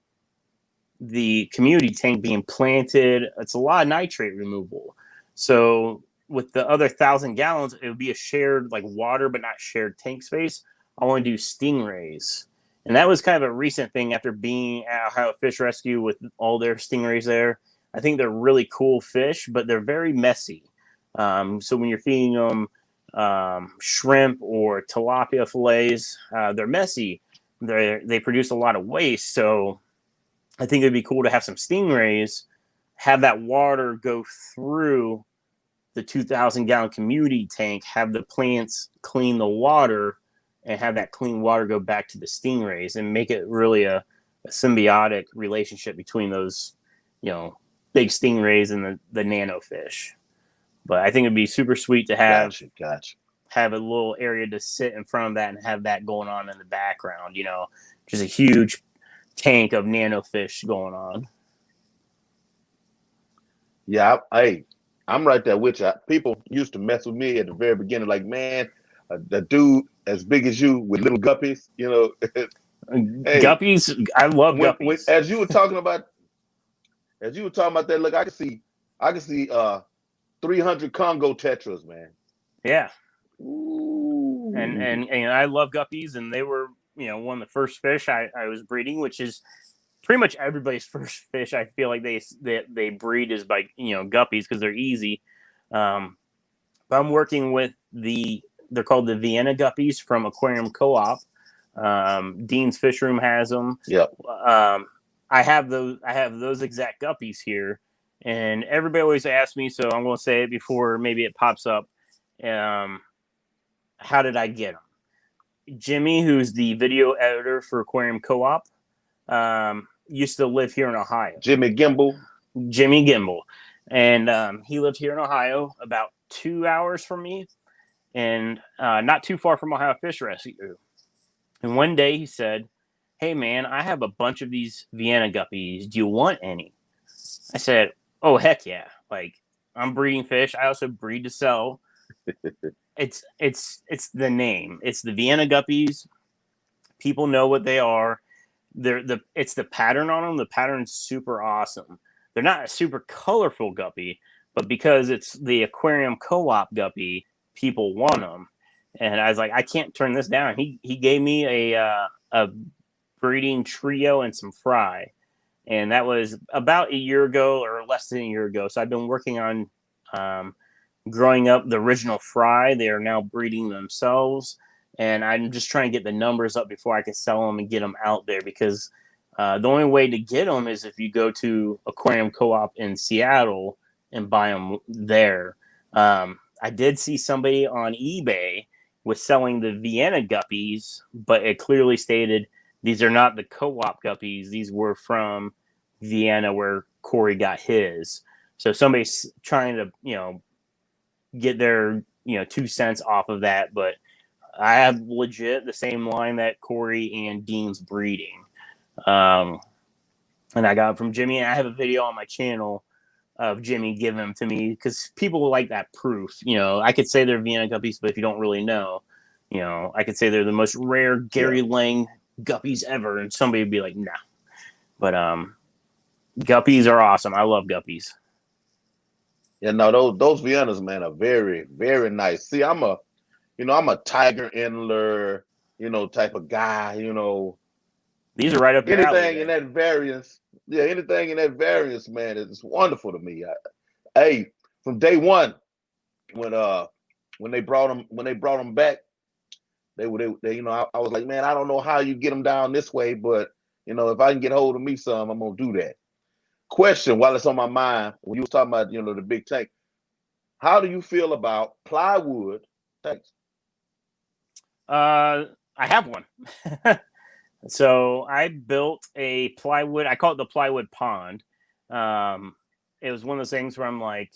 the community tank being planted, it's a lot of nitrate removal. So with the other 1,000 gallons, it would be a shared, like, water, but not shared tank space. I want to do Stingrays. And that was kind of a recent thing after being at Ohio Fish Rescue with all their Stingrays there. I think they're really cool fish, but they're very messy. So when you're feeding them shrimp or tilapia fillets, they're messy. They produce a lot of waste. So I think it'd be cool to have some Stingrays, have that water go through the 2,000-gallon community tank, have the plants clean the water, and have that clean water go back to the Stingrays, and make it really a symbiotic relationship between those, you know, big Stingrays and the nano fish. But I think it'd be super sweet to have have a little area to sit in front of that and have that going on in the background, you know, just a huge tank of nano fish going on. Yeah, I'm right there with you. People used to mess with me at the very beginning, like, man, a dude as big as you with little guppies, you know. Hey, guppies, I love guppies. As you were talking about that, look, I can see 300 Congo tetras, man. Yeah. Ooh. And I love guppies, and they were, you know, one of the first fish I was breeding, which is pretty much everybody's first fish. I feel like they breed is by, you know, guppies, because they're easy. But I'm working with the They're called the Vienna Guppies from Aquarium Co-op. Dean's Fish Room has them. Yep. I have those exact guppies here, and everybody always asks me, so I'm going to say it before maybe it pops up. How did I get them? Jimmy, who's the video editor for Aquarium Co-op, used to live here in Ohio. Jimmy Gimbal. And he lived here in Ohio, about 2 hours from me, and not too far from Ohio Fish Rescue. And one day he said, "Hey man, I have a bunch of these Vienna guppies. Do you want any?" I said, "Oh heck yeah! Like, I'm breeding fish. I also breed to sell." It's the name. It's the Vienna Guppies. People know what they are. It's the pattern on them. The pattern's super awesome. They're not a super colorful guppy, but because it's the Aquarium Co-op guppy, people want them. And I was like, I can't turn this down. He gave me a breeding trio and some fry, and that was about a year ago or less than a year ago. So I've been working on growing up the original fry. They are now breeding themselves, and I'm just trying to get the numbers up before I can sell them and get them out there, because the only way to get them is if you go to Aquarium Co-op in Seattle and buy them there. I did see somebody on eBay was selling the Vienna Guppies, but it clearly stated these are not the Co-op Guppies. These were from Vienna, where Corey got his. So somebody's trying to, get their, 2 cents off of that. But I have legit the same line that Corey and Dean's breeding. And I got it from Jimmy, and I have a video on my channel of Jimmy giving them to me, because people like that proof. I could say they're Vienna Guppies, but if you don't really know, I could say they're the most rare Gary Lang guppies ever, and somebody would be like, nah. But guppies are awesome. I love guppies. Yeah, no, those Viennas, man, are very, very nice. See, I'm a tiger endler, type of guy, These are right up your alley. Anything in that variance. Yeah, anything in that variance, man, it's wonderful to me. Hey, from day one, when they brought them back, they I was like, man, I don't know how you get them down this way, but if I can get hold of me some, I'm gonna do that. Question, while it's on my mind, when you was talking about the big tank, how do you feel about plywood tanks? I have one. So I built a plywood. I call it the Plywood Pond. It was one of those things where I'm like,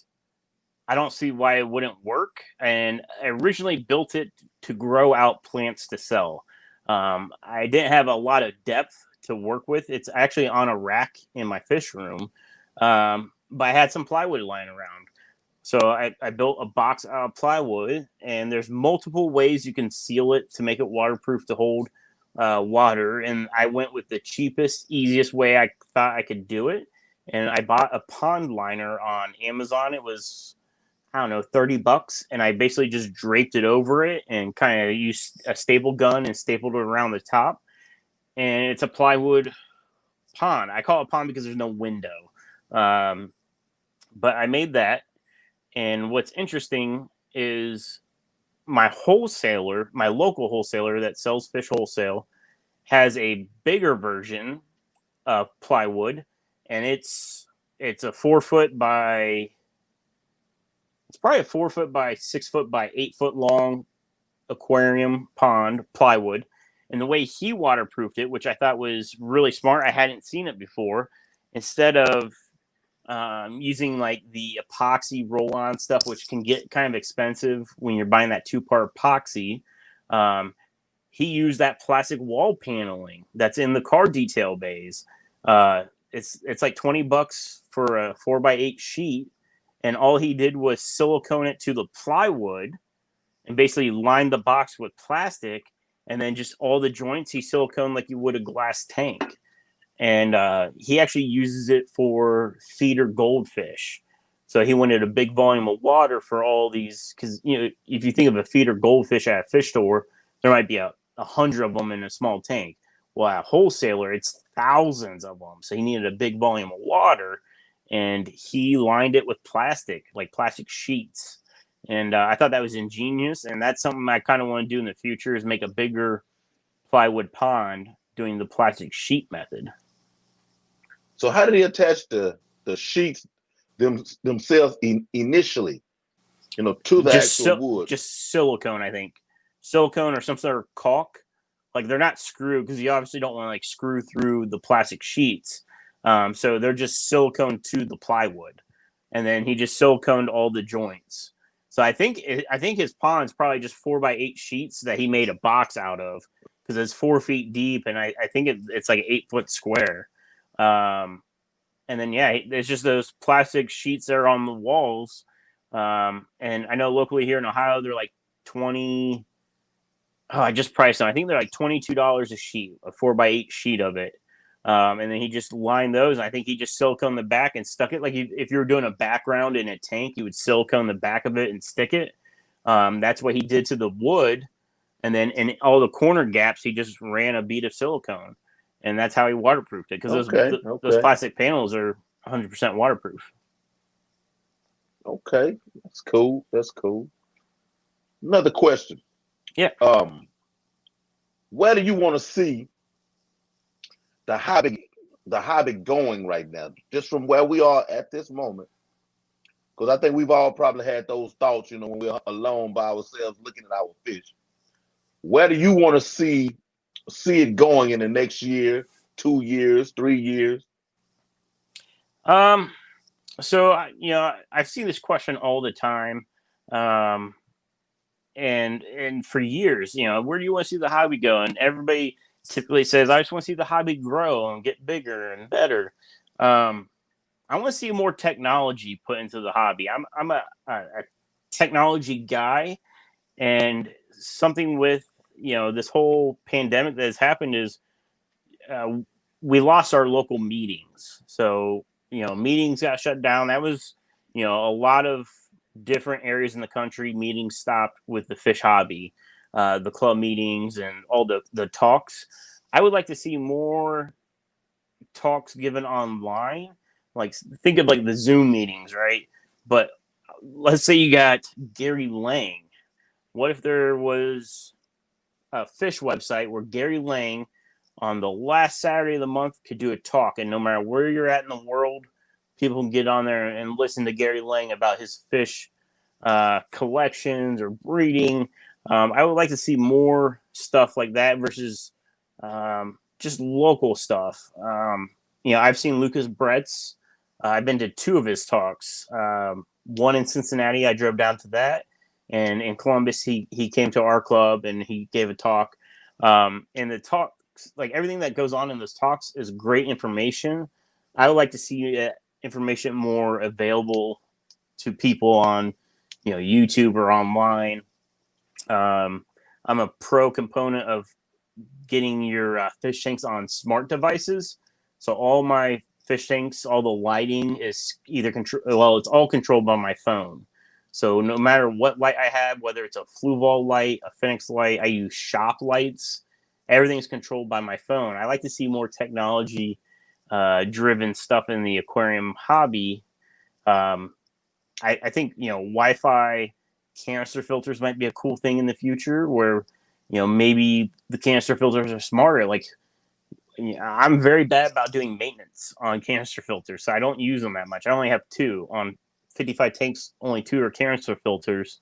I don't see why it wouldn't work. And I originally built it to grow out plants to sell. I didn't have a lot of depth to work with. It's actually on a rack in my fish room. But I had some plywood lying around. So I built a box out of plywood, and there's multiple ways you can seal it to make it waterproof to hold water. And I went with the cheapest, easiest way I thought I could do it. And I bought a pond liner on Amazon. It was, I don't know, $30. And I basically just draped it over it and kind of used a staple gun and stapled it around the top. And it's a plywood pond. I call it a pond because there's no window. But I made that. And what's interesting is my local wholesaler that sells fish wholesale, has a bigger version of plywood. And it's a 4 foot by, it's probably a 4 foot by 6 foot by 8 foot long aquarium pond plywood. And the way he waterproofed it, which I thought was really smart, I hadn't seen it before. Instead of using like the epoxy roll-on stuff, which can get kind of expensive when you're buying that 2-part epoxy, he used that plastic wall paneling that's in the car detail bays. It's like $20 for a 4x8 sheet, and all he did was silicone it to the plywood and basically lined the box with plastic, and then just all the joints he silicone like you would a glass tank. And he actually uses it for feeder goldfish. So he wanted a big volume of water for all these, because if you think of a feeder goldfish at a fish store, there might be 100 of them in a small tank. Well, at a wholesaler, it's thousands of them. So he needed a big volume of water, and he lined it with plastic, like plastic sheets. And I thought that was ingenious, and that's something I kind of want to do in the future is make a bigger plywood pond doing the plastic sheet method. So how do they attach the sheets themselves initially, to the actual wood? Just silicone, I think. Silicone or some sort of caulk. Like they're not screwed because you obviously don't want to like screw through the plastic sheets. So they're just silicone to the plywood, and then he just siliconed all the joints. So I think his pond's probably just 4x8 sheets that he made a box out of because it's 4 feet deep, and I think it's like 8 foot square. And then yeah, there's just those plastic sheets that are on the walls. And I know locally here in Ohio they're like 20. Oh, I just priced them. I think they're like $22 a sheet, a 4x8 sheet of it. And then he just lined those. I think he just siliconed the back and stuck it. Like if you were doing a background in a tank, you would silicone the back of it and stick it. That's what he did to the wood. And then in all the corner gaps, he just ran a bead of silicone. And that's how he waterproofed it. Because those plastic panels are 100% waterproof. Okay. That's cool. That's cool. Another question. Yeah. Where do you want to see the hobby going right now, just from where we are at this moment? Because I think we've all probably had those thoughts, when we're alone by ourselves looking at our fish. Where do you want to see it going in the next year, 2 years, 3 years? So I've seen this question all the time. And for years, where do you want to see the hobby go? And everybody typically says, I just want to see the hobby grow and get bigger and better. I want to see more technology put into the hobby. I'm a technology guy, and something with, this whole pandemic that has happened is we lost our local meetings. So, meetings got shut down. That was, a lot of different areas in the country, meetings stopped with the fish hobby, the club meetings and all the talks. I would like to see more talks given online. Like think of like the Zoom meetings, right? But let's say you got Gary Lang. What if there was a fish website where Gary Lang on the last Saturday of the month could do a talk, and no matter where you're at in the world, people can get on there and listen to Gary Lang about his fish collections or breeding. I would like to see more stuff like that versus just local stuff. I've seen Lucas Brett's. I've been to 2 of his talks. One in Cincinnati, I drove down to that, and in Columbus, he came to our club and he gave a talk. And the talks, like everything that goes on in those talks, is great information. I would like to see information more available to people on, YouTube or online. I'm a pro component of getting your fish tanks on smart devices. So all my fish tanks, all the lighting is either it's all controlled by my phone. So no matter what light I have, whether it's a Fluval light, a Phoenix light, I use shop lights. Everything's controlled by my phone. I like to see more technology driven stuff in the aquarium hobby. I think, Wi-Fi canister filters might be a cool thing in the future where, maybe the canister filters are smarter. Like, I'm very bad about doing maintenance on canister filters, so I don't use them that much. I only have 2 on 55 tanks. Only 2 are canister filters.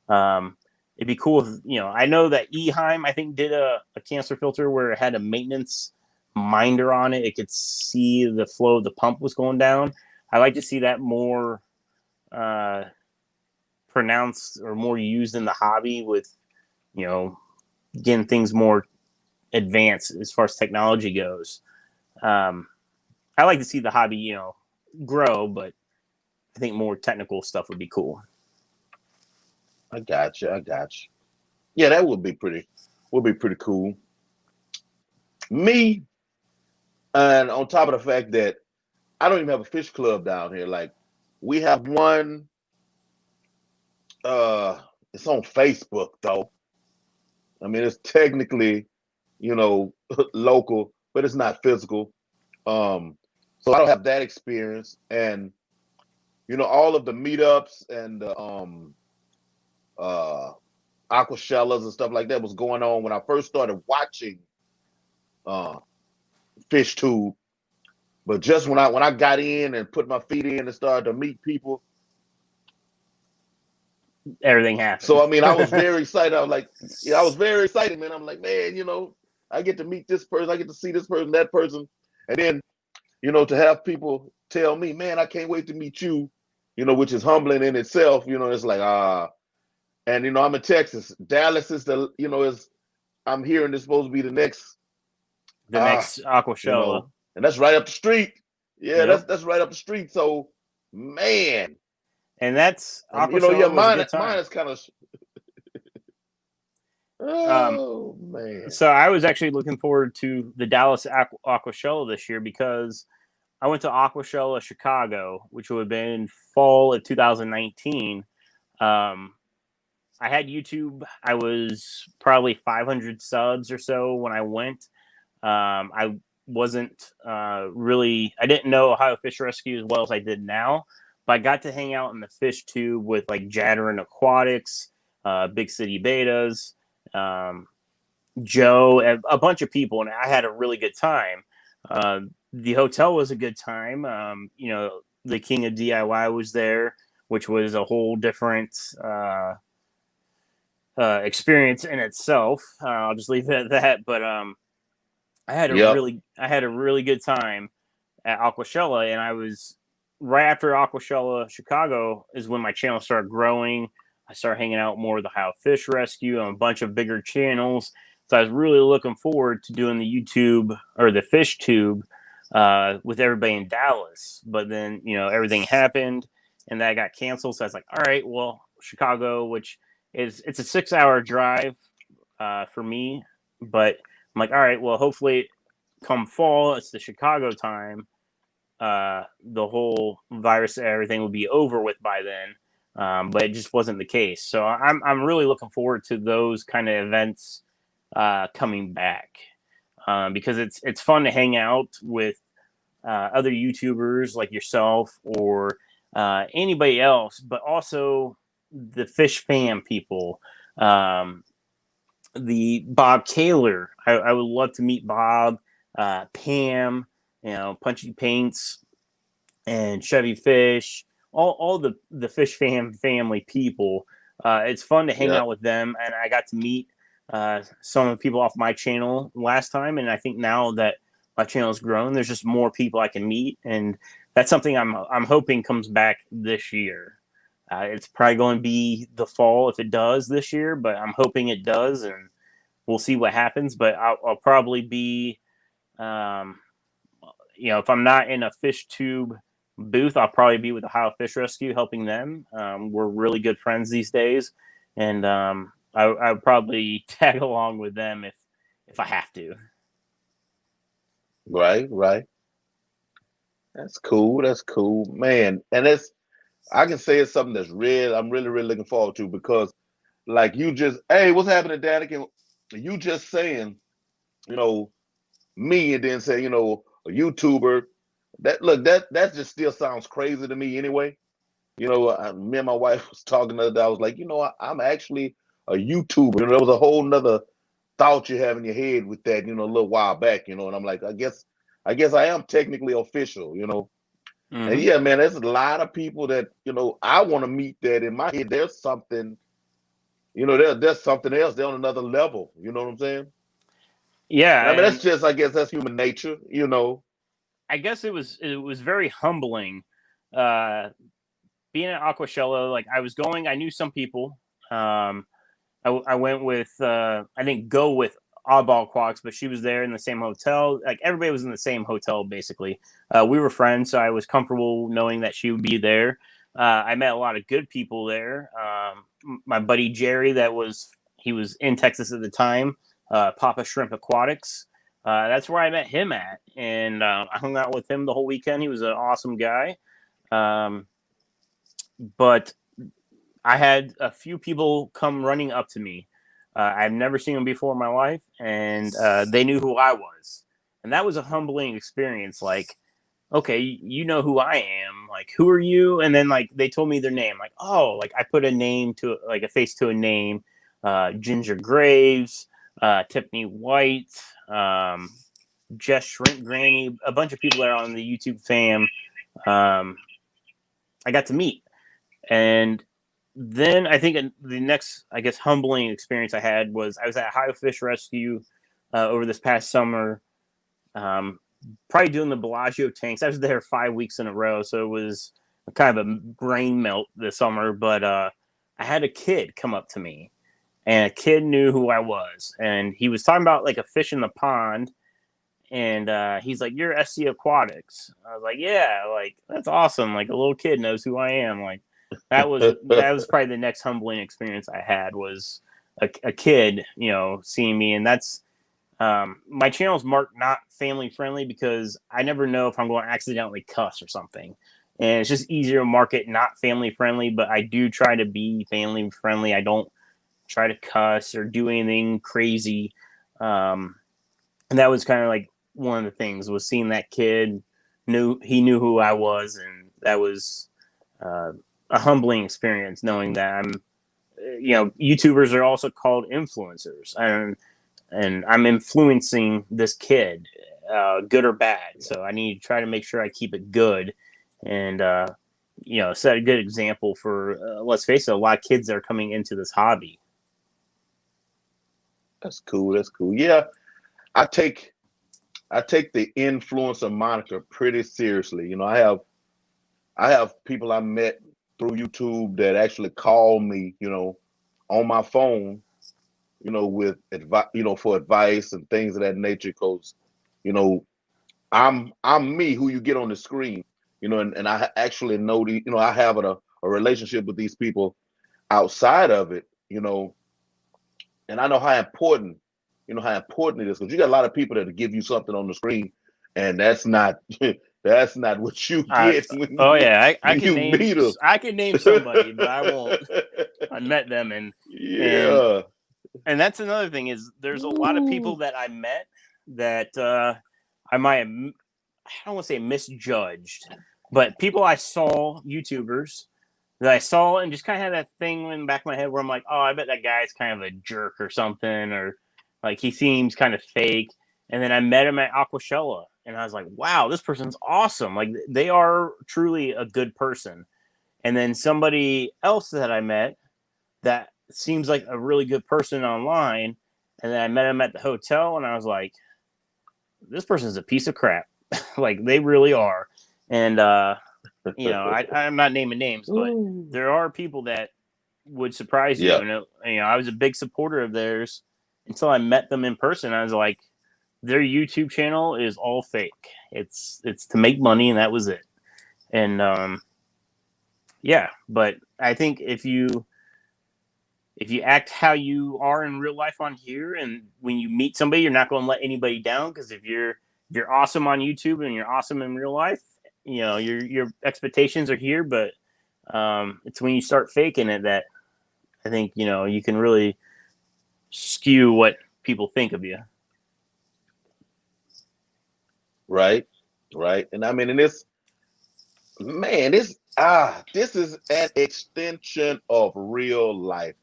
It'd be cool if, I know that Eheim, I think, did a canister filter where it had a maintenance minder on it. It could see the flow of the pump was going down. I like to see that more pronounced or more used in the hobby with, getting things more advanced as far as technology goes. I like to see the hobby, grow, but I think more technical stuff would be cool. I got you. Yeah, that would be pretty cool. Me, and on top of the fact that I don't even have a fish club down here. Like, we have one. It's on Facebook though. I mean, it's technically, local, but it's not physical. So I don't have that experience, and all of the meetups and aquashellas and stuff like that was going on when I first started watching uh, fish tube. But just when I got in and put my feet in and started to meet people, Everything happened. so I mean, I was very excited. I was like, yeah, I was very excited, man. I'm like, man, you know, I get to meet this person, I get to see this person, that person, and then, you know, to have people tell me, man, I can't wait to meet you, you know, which is humbling in itself. You know, it's like and you know, I'm in Texas. Dallas is the, you know, is I'm hearing it's supposed to be the next, The next you Aquashella. know, and that's right up the street. Yeah, Yep. that's right up the street. So, man, And that's and you know, yeah, Aquashella was a good mine time. is kind of, Um, oh man, so I was actually looking forward to the Dallas Aquashella this year because I went to Aquashella Chicago, which would have been fall of 2019. I had YouTube. I was probably 500 subs or so when I went. I wasn't really, I didn't know Ohio Fish Rescue as well as I did now, but I got to hang out in the fish tube with like Jatter and Aquatics, Big City Betas, Joe, a bunch of people, and I had a really good time. The hotel was a good time. You know, the King of DIY was there, which was a whole different experience in itself. I'll just leave it at that. But I had yep, a really good time at Aquashella, and I was right after Aquashella Chicago is when my channel started growing. I started hanging out more with the Ohio Fish Rescue and a bunch of bigger channels. So I was really looking forward to doing the YouTube or the fish tube with everybody in Dallas. But then, you know, everything happened and that got canceled. So I was like, all right, well, Chicago, which it's a 6-hour drive for me, but I'm like, all right, well, hopefully come fall, it's the Chicago time. The whole virus, everything will be over with by then. But it just wasn't the case. So I'm really looking forward to those kind of events coming back because it's fun to hang out with other YouTubers like yourself or anybody else, but also the fish fam people. The Bob Kaler, I would love to meet Bob, Pam, you know, Punchy Paints, and Chevy Fish, all the Fish family people. It's fun to hang yep. out with them, and I got to meet some of the people off my channel last time, and I think now that my channel has grown, there's just more people I can meet, and that's something I'm hoping comes back this year. It's probably going to be the fall if it does this year, but I'm hoping it does, and we'll see what happens. But I'll probably be, um, you know, if I'm not in a fish tube booth, I'll probably be with Ohio Fish Rescue helping them. We're really good friends these days, and I would probably tag along with them if I have to. Right, right. That's cool. That's cool, man. And it's I can say it's something that's real. I'm really, really looking forward to because, like, you just, hey, what's happening, Danik? And you just saying, you know, me, and then say, you know, a YouTuber. That look, that just still sounds crazy to me anyway. You know, me and my wife was talking the other day. I was like, you know, I'm actually a YouTuber. You know, there was a whole nother thought you have in your head with that, you know, a little while back, you know, and I'm like, I guess I am technically official, you know. And Mm-hmm. yeah, man, there's a lot of people that, you know, I want to meet that in my head. There's something, you know, there's something else. They're on another level. You know what I'm saying? Yeah, And I mean, that's and just, I guess that's human nature, you know. I guess it was very humbling uh, being at Aquashella. Like I was going, I knew some people. I went with I didn't go with Oddball Quacks, but she was there in the same hotel. Like everybody was in the same hotel basically. We were friends, so I was comfortable knowing that she would be there. I met a lot of good people there. My buddy Jerry, he was in Texas at the time. Papa Shrimp Aquatics. That's where I met him at, and I hung out with him the whole weekend. He was an awesome guy. Um, but I had a few people come running up to me. I've never seen them before in my life, and they knew who I was, and that was a humbling experience. Like okay, you know who I am. Like, who are you? And then like they told me their name. Like, oh, like I put a name to like a face to a name. Ginger Graves, Tiffany White, Jess Shrink Granny, a bunch of people that are on the YouTube fam. I got to meet, and then I think the next, I guess, humbling experience I had was I was at Ohio Fish Rescue over this past summer. Probably doing the Bellagio tanks. I was there 5 weeks in a row, so it was kind of a brain melt this summer. But I had a kid come up to me, and a kid knew who I was, and he was talking about like a fish in the pond, and he's like, "You're SC Aquatics." I was like, "Yeah, like that's awesome. Like a little kid knows who I am." Like that was probably the next humbling experience I had was a kid, seeing me, and that's my channel's marked not family friendly because I never know if I'm going to accidentally cuss or something. And it's just easier to mark it not family friendly, but I do try to be family friendly. I don't try to cuss or do anything crazy. And that was kind of like one of the things was seeing that kid he knew who I was. And that was a humbling experience knowing that YouTubers are also called influencers. And I'm influencing this kid, good or bad. So I need to try to make sure I keep it good and, set a good example for, let's face it, a lot of kids that are coming into this hobby. That's cool. That's cool. Yeah, I take the influencer moniker pretty seriously. I have people I met through YouTube that actually call me, on my phone, with advice, for advice and things of that nature. Because, I'm me who you get on the screen, and I actually know I have a relationship with these people outside of it, and I know how important, it is because you got a lot of people that give you something on the screen, and that's not that's not what you get Oh yeah, I when can you name meet them. I can name somebody, but I won't. I met them Yeah. and that's another thing is there's a lot of people that I met that I might have, I don't want to say misjudged, but people I saw, YouTubers that I saw and just kind of had that thing in the back of my head where I'm like, oh, I bet that guy's kind of a jerk or something, or like he seems kind of fake. And then I met him at Aquashella and I was like, wow, this person's awesome. Like they are truly a good person. And then somebody else that I met that seems like a really good person online. And then I met him at the hotel and I was like, this person's a piece of crap. Like they really are. And, I'm not naming names, but there are people that would surprise you. Yeah. And, I was a big supporter of theirs until I met them in person. I was like, their YouTube channel is all fake. It's to make money, and that was it. And but I think if you act how you are in real life on here, and when you meet somebody, you're not going to let anybody down. Because if you're awesome on YouTube and you're awesome in real life, your expectations are here. But it's when you start faking it that I think you can really skew what people think of you. Right. And I mean, and this is an extension of real life.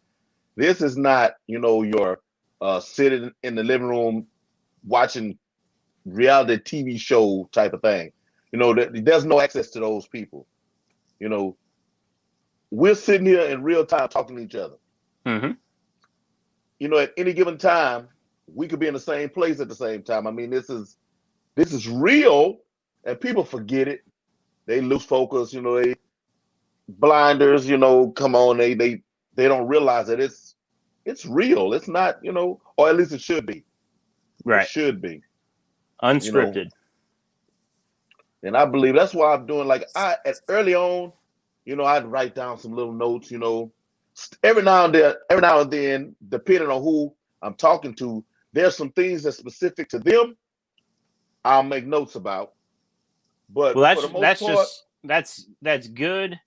This is not, your sitting in the living room watching reality TV show type of thing. There's no access to those people. We're sitting here in real time talking to each other. Mm-hmm. At any given time, we could be in the same place at the same time. I mean, this is real, and people forget it. They lose focus. They blinders. Come on, they don't realize that it's real. It's not, or at least it should be. Right. It should be unscripted. And I believe that's why I'm doing early on. I'd write down some little notes. Every now and then, depending on who I'm talking to, there's some things that's specific to them. I'll make notes about. But for the most part, that's good.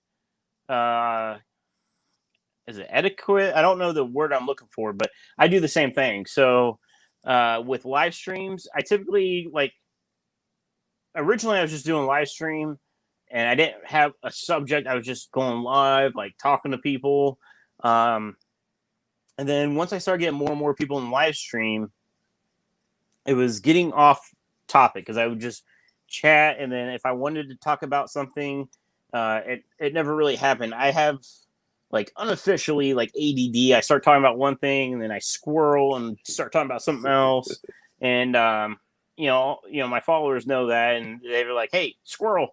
Is it etiquette? I don't know the word I'm looking for, but I do the same thing. So with live streams, I typically originally I was just doing live stream, and I didn't have a subject. I was just going live, like talking to people. And then once I started getting more and more people in live stream, it was getting off topic because I would just chat, and then if I wanted to talk about something, it never really happened. I have like unofficially like ADD. I start talking about one thing, and then I squirrel and start talking about something else. And my followers know that, and they were like, "Hey, squirrel."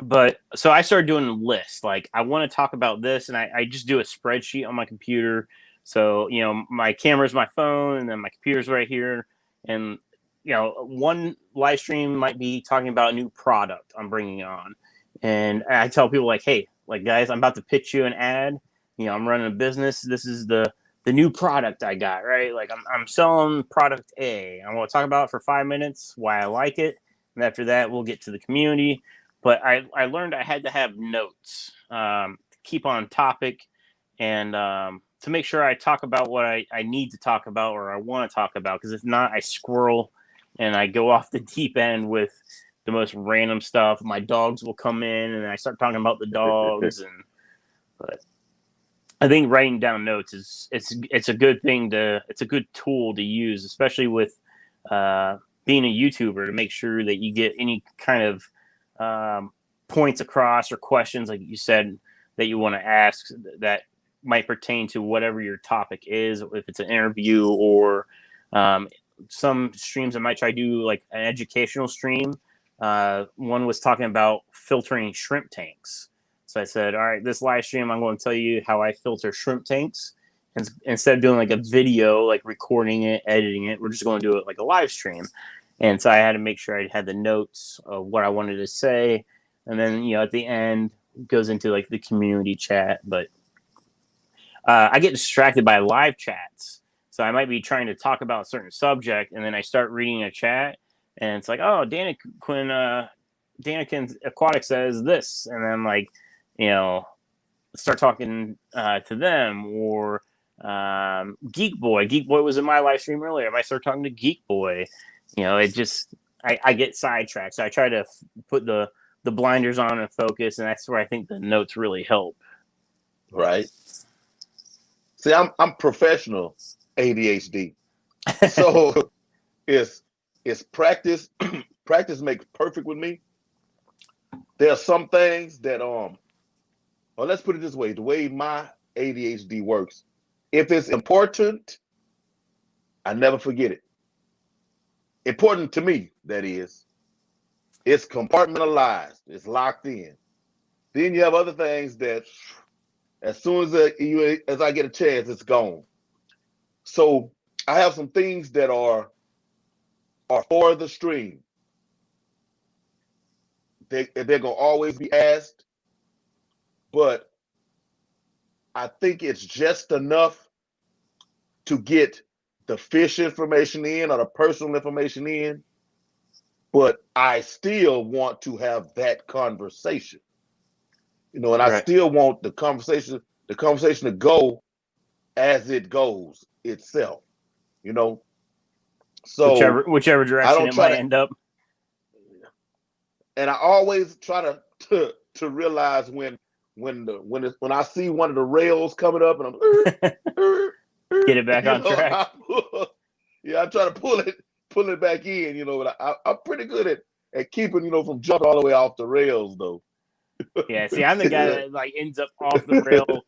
But so I started doing a list. Like, I want to talk about this, and I just do a spreadsheet on my computer. So, my camera's my phone, and then my computer's right here. And, one live stream might be talking about a new product I'm bringing on. And I tell people, like, hey, like, guys, I'm about to pitch you an ad. I'm running a business. This is the new product I got, right? Like, I'm selling product A. I want to talk about it for 5 minutes, why I like it. And after that, we'll get to the community. But I learned I had to have notes to keep on topic, and to make sure I talk about what I need to talk about or I want to talk about. Because if not, I squirrel and I go off the deep end with the most random stuff. My dogs will come in, and I start talking about the dogs. But I think writing down notes it's a good thing it's a good tool to use, especially with being a YouTuber, to make sure that you get any kind of points across or questions, like you said, that you want to ask that might pertain to whatever your topic is. If it's an interview or some streams, I might try to do like an educational stream. One was talking about filtering shrimp tanks. So I said, all right, this live stream, I'm going to tell you how I filter shrimp tanks. And instead of doing like a video, like recording it, editing it, we're just going to do it like a live stream. And so I had to make sure I had the notes of what I wanted to say. And then, at the end, it goes into like the community chat. But I get distracted by live chats. So I might be trying to talk about a certain subject, and then I start reading a chat, and it's like, oh, Danikin Aquatics says this. And then, like, start talking to them. Or Geek Boy. Geek Boy was in my live stream earlier. I might start talking to Geek Boy. It just, I get sidetracked. So I try to put the blinders on and focus, and that's where I think the notes really help. Right. See, I'm professional ADHD. So it's practice. Practice makes perfect with me. There are some things that well, let's put it this way, the way my ADHD works, if it's important, I never forget it. Important to me, that is. It's compartmentalized. It's locked in. Then you have other things that, as soon as I get a chance, it's gone. So I have some things that are for the stream. They're gonna always be asked, but I think it's just enough to get the fish information in or the personal information in, but I still want to have that conversation, and right. I still want the conversation to go as it goes itself, So whichever direction it might end up. And I always try to realize when I see one of the rails coming up, and I'm get it back on track. I try to pull it back in, but I'm pretty good at keeping, from jumping all the way off the rails, though. Yeah, see, I'm the guy that like ends up off the rail,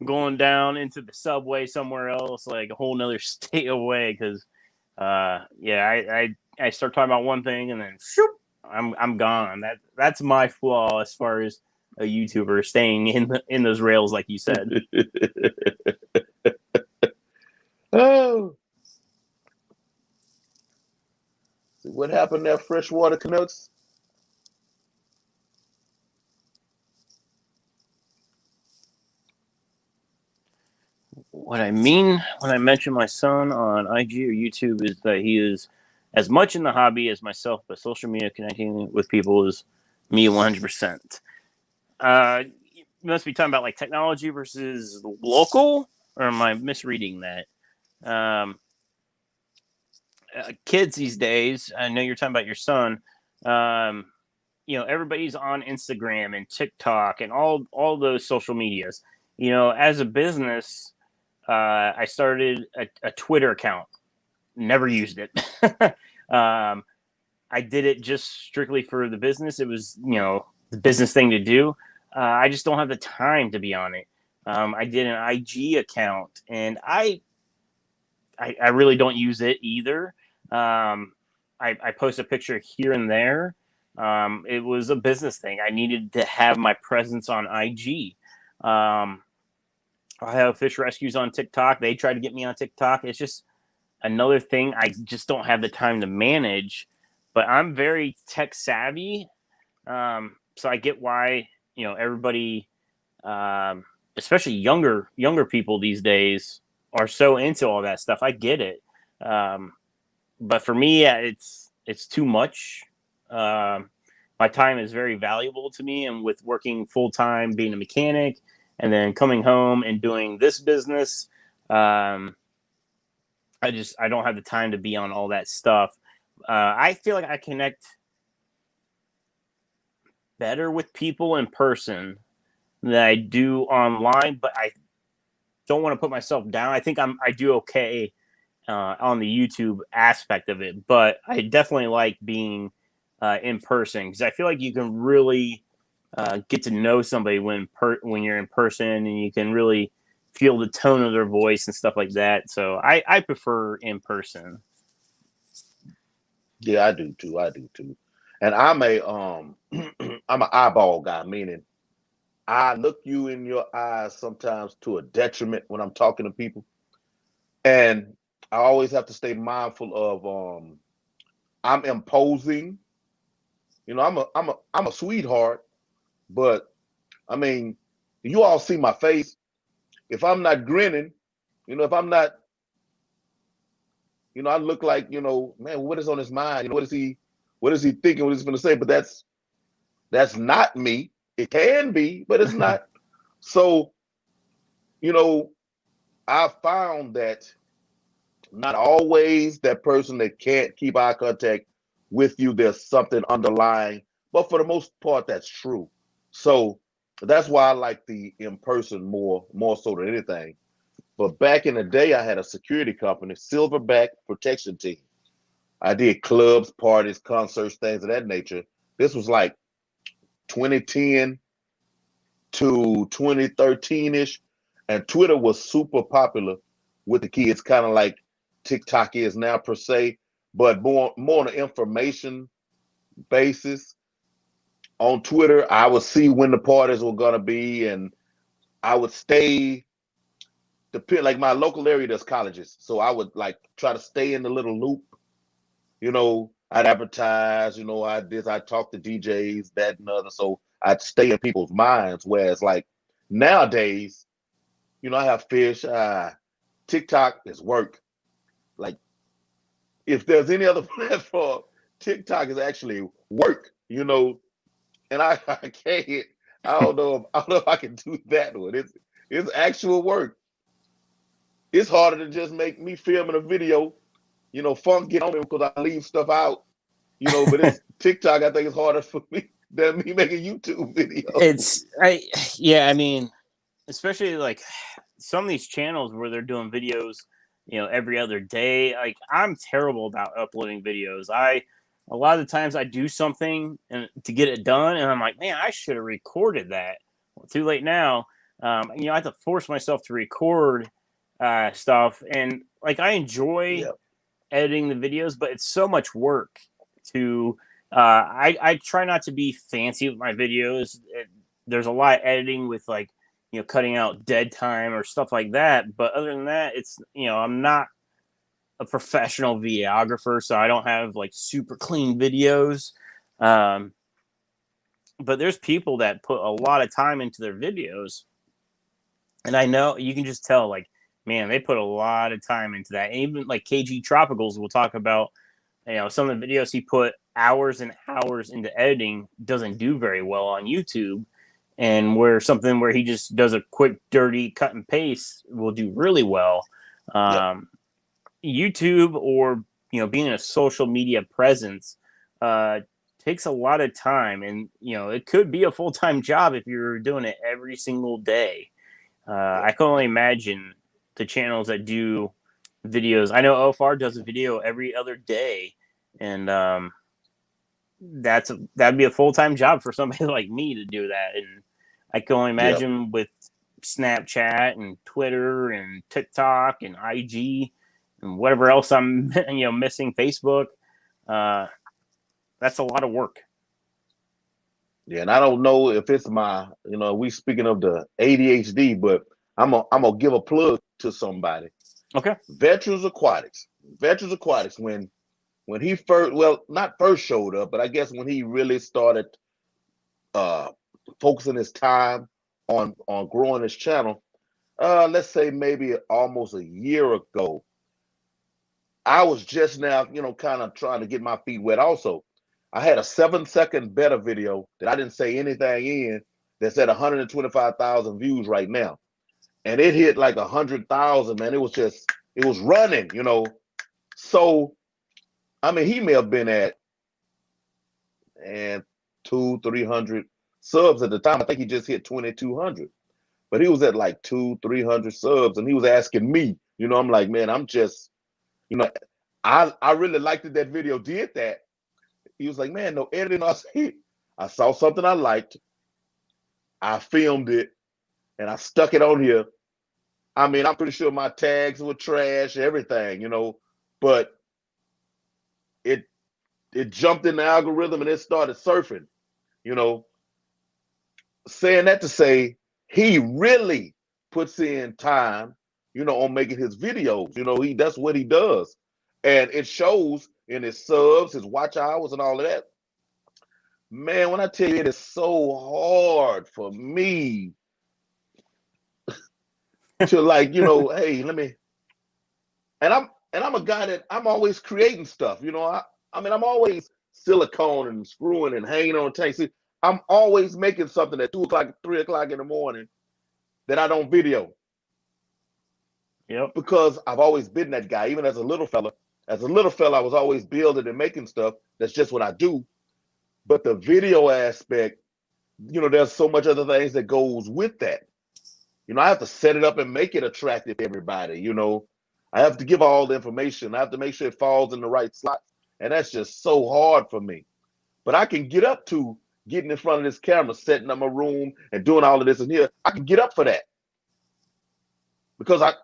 going down into the subway somewhere else, like a whole nother state away, because I start talking about one thing and then shoop, I'm gone. That's my flaw as far as a YouTuber, staying in those rails, like you said. Oh, so what happened there, freshwater Canucks? What I mean when I mention my son on IG or YouTube is that he is as much in the hobby as myself, but social media connecting with people is me 100%. You must be talking about like technology versus local, or am I misreading that? kids these days, I know you're talking about your son. Everybody's on Instagram and TikTok and all those social medias. As a business, I started a Twitter account. Never used it. I did it just strictly for the business. It was, the business thing to do. I just don't have the time to be on it. I did an IG account, and I really don't use it either. I post a picture here and there. It was a business thing. I needed to have my presence on IG. I have Fish Rescues on TikTok. They tried to get me on TikTok. It's just another thing I just don't have the time to manage. But I'm very tech savvy, so I get why everybody, especially younger people these days, are so into all that stuff. I get it, but for me, it's too much. My time is very valuable to me, and with working full time, being a mechanic, and then coming home and doing this business, I don't have the time to be on all that stuff. I feel like I connect better with people in person than I do online, but I don't want to put myself down. I think I do okay on the YouTube aspect of it, but I definitely like being in person, because I feel like you can really get to know somebody when you're in person, and you can really feel the tone of their voice and stuff like that. So I prefer in person. Yeah, I do too. And I'm a I'm an eyeball guy, meaning I look you in your eyes sometimes to a detriment when I'm talking to people. And I always have to stay mindful of I'm imposing. I'm a sweetheart, but I mean, you all see my face. If I'm not grinning, if I'm not, I look like, man, what is on his mind? What is he thinking? What is he going to say? But that's not me. It can be, but it's not. So, I found that not always that person that can't keep eye contact with you, there's something underlying, but for the most part, that's true. So that's why I like the in person more so than anything. But back in the day, I had a security company, Silverback Protection Team. I did clubs, parties, concerts, things of that nature. This was like 2010 to 2013-ish, and Twitter was super popular with the kids, kind of like TikTok is now per se, but more on an information basis. On Twitter, I would see when the parties were gonna be, and I would stay. Like my local area, there's colleges, so I would like try to stay in the little loop. I'd advertise. I talk to DJs, that and other, so I'd stay in people's minds. Whereas like nowadays, I have fish. TikTok is work. Like if there's any other platform, TikTok is actually work. And I can't. I don't know if I can do that one. It's actual work. It's harder to just make me filming a video. Funk get on me because I leave stuff out. But it's TikTok. I think it's harder for me than me making YouTube videos. I mean, especially like some of these channels where they're doing videos, every other day. Like I'm terrible about uploading videos. A lot of the times I do something to get it done, and I'm like, man, I should have recorded that. Well, too late now. I have to force myself to record stuff, and like I enjoy editing the videos, but it's so much work to. I try not to be fancy with my videos. There's a lot of editing with like cutting out dead time or stuff like that. But other than that, it's I'm not a professional videographer, so I don't have like super clean videos. But there's people that put a lot of time into their videos, and I know you can just tell, like, man, they put a lot of time into that. And even like KG Tropicals will talk about, some of the videos he put hours and hours into editing doesn't do very well on YouTube. And where he just does a quick, dirty cut and paste will do really well. YouTube or being a social media presence takes a lot of time, and it could be a full-time job if you're doing it every single day. I can only imagine the channels that do videos. I know OFR does a video every other day, and that'd be a full-time job for somebody like me to do that. And I can only imagine with Snapchat and Twitter and TikTok and IG and whatever else I'm missing, Facebook. That's a lot of work. Yeah, and I don't know if it's my, we speaking of the ADHD, but I'm gonna give a plug to somebody. Okay. Veterans Aquatics. When he first, well, not first showed up, but I guess when he really started focusing his time on growing his channel, let's say maybe almost a year ago, I was just now, kind of trying to get my feet wet also. I had a 7-second beta video that I didn't say anything in that's at 125,000 views right now. And it hit like 100,000, man. It was running, So, I mean, he may have been at 200-300 subs at the time. I think he just hit 2,200. But he was at like 200-300 subs, and he was asking me, I'm like, man, I'm just, I really liked that video did that. He was like, man, no editing. I saw something I liked. I filmed it, and I stuck it on here. I mean, I'm pretty sure my tags were trash, everything, but it jumped in the algorithm and it started surfing, Saying that to say, he really puts in time, on making his videos. That's what he does. And it shows in his subs, his watch hours, and all of that. Man, when I tell you, it is so hard for me to hey, let me. And I'm a guy that I'm always creating stuff. I mean, I'm always silicone and screwing and hanging on tanks. I'm always making something at 2 o'clock, 3 o'clock in the morning that I don't video. Yep. Because I've always been that guy, even as a little fella. As a little fella, I was always building and making stuff. That's just what I do. But the video aspect, there's so much other things that goes with that. I have to set it up and make it attractive to everybody. I have to give all the information. I have to make sure it falls in the right slot. And that's just so hard for me. But I can get up to getting in front of this camera, setting up my room and doing all of this in here. I can get up for that. Because I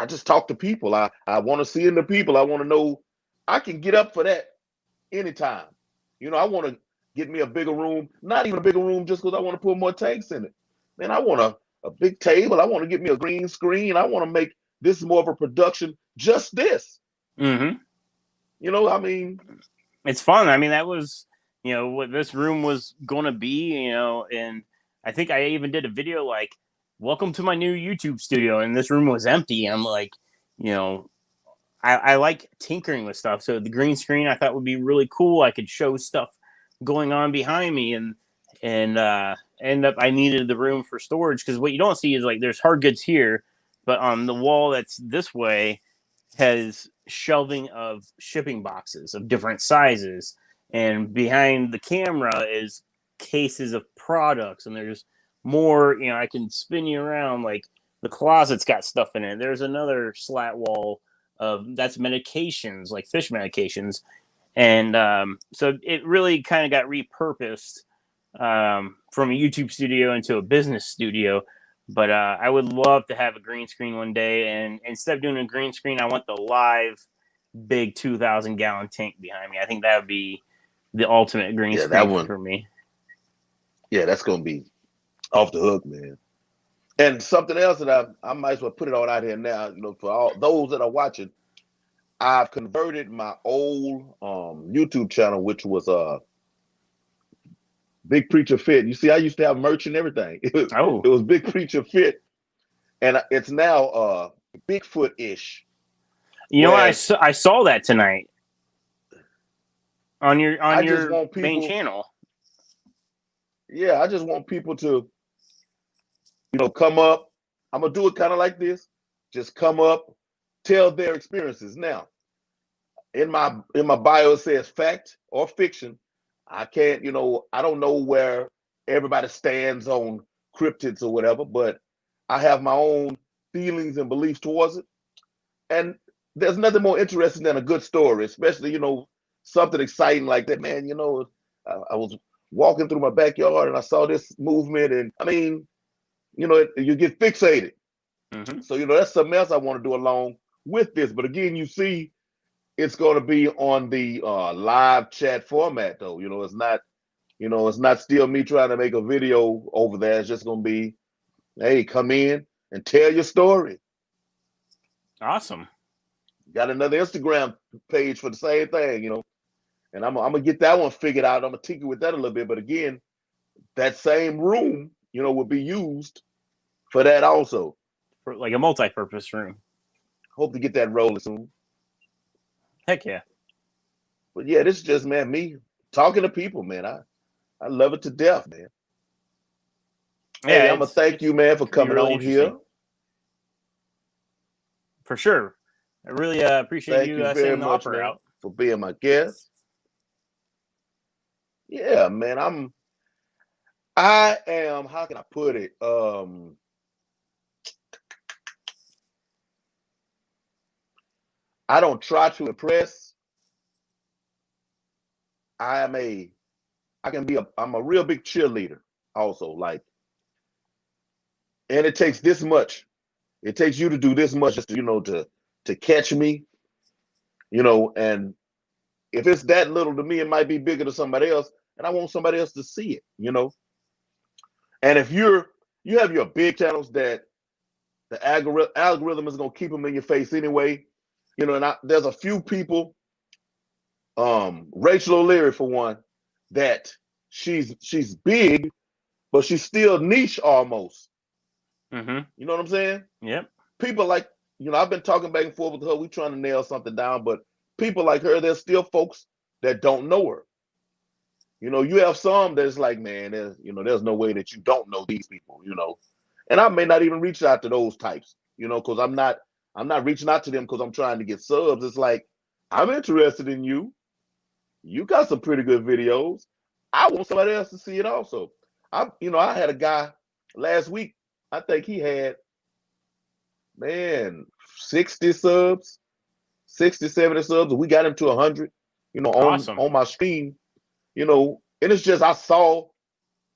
just talk to people. I want to see in the people. I want to know. I can get up for that anytime. I want to get me a bigger room, not even a bigger room just because I want to put more tanks in it. Man, I want a big table. I want to get me a green screen. I want to make this more of a production, just this. Mm-hmm. I mean. It's fun. I mean, that was, what this room was going to be, and I think I even did a video like, welcome to my new YouTube studio, and this room was empty. I'm like, I like tinkering with stuff. So the green screen I thought would be really cool. I could show stuff going on behind me, and end up I needed the room for storage, because what you don't see is like there's hard goods here, but on the wall that's this way has shelving of shipping boxes of different sizes, and behind the camera is cases of products, and there's more. I can spin you around, like the closet's got stuff in it. There's another slat wall of that's medications, like fish medications. And so it really kind of got repurposed from a YouTube studio into a business studio. But I would love to have a green screen one day. And instead of doing a green screen, I want the live big 2,000-gallon tank behind me. I think that would be the ultimate green screen for me. Yeah, that's going to be off the hook, man. And something else that I might as well put it all out here now, for all those that are watching, I've converted my old YouTube channel, which was Big Preacher Fit. You see, I used to have merch and everything. It was Big Preacher Fit, and it's now Bigfoot-ish. I saw that tonight on your main channel. Yeah, I just want people to, come up. I'm gonna do it kind of like this. Just come up, tell their experiences. Now, in my bio it says fact or fiction. I can't, I don't know where everybody stands on cryptids or whatever, but I have my own feelings and beliefs towards it. And there's nothing more interesting than a good story, especially, something exciting like that. Man, I was walking through my backyard and I saw this movement, and I mean, you get fixated. Mm-hmm. So, that's something else I want to do along with this. But again, you see, it's going to be on the live chat format, though. It's not still me trying to make a video over there. It's just going to be, hey, come in and tell your story. Awesome. Got another Instagram page for the same thing, and I'm gonna get that one figured out. I'm gonna tinker with that a little bit, but again, that same room, will be used for that also. For like a multi-purpose room. Hope to get that rolling soon. Heck yeah. But yeah, this is just, man, me talking to people, man. I love it to death, man. Yeah, hey, I'm gonna thank you, man, for coming really on here. For sure. I really appreciate Thank you you very sending the much, offer man, out for being my guest. Yeah, man, I am, how can I put it? I don't try to impress. I'm a real big cheerleader also, like, and it takes this much. It takes you to do this much just to catch me, and if it's that little to me, it might be bigger to somebody else, and I want somebody else to see it, And if you have your big channels that the algorithm is gonna keep them in your face anyway, and there's a few people, Rachel O'Leary for one, that she's big, but she's still niche almost. Mm-hmm. You know what I'm saying? Yep. People like, I've been talking back and forth with her. We trying to nail something down, but people like her, there's still folks that don't know her. You have some that's like, man, there's no way that you don't know these people, and I may not even reach out to those types, because I'm not reaching out to them because I'm trying to get subs. It's like, I'm interested in you. You got some pretty good videos. I want somebody else to see it also. I had a guy last week. I think he had, man, 60 subs, 60, 70 subs. And we got him to 100, Awesome. on my stream, and it's just, I saw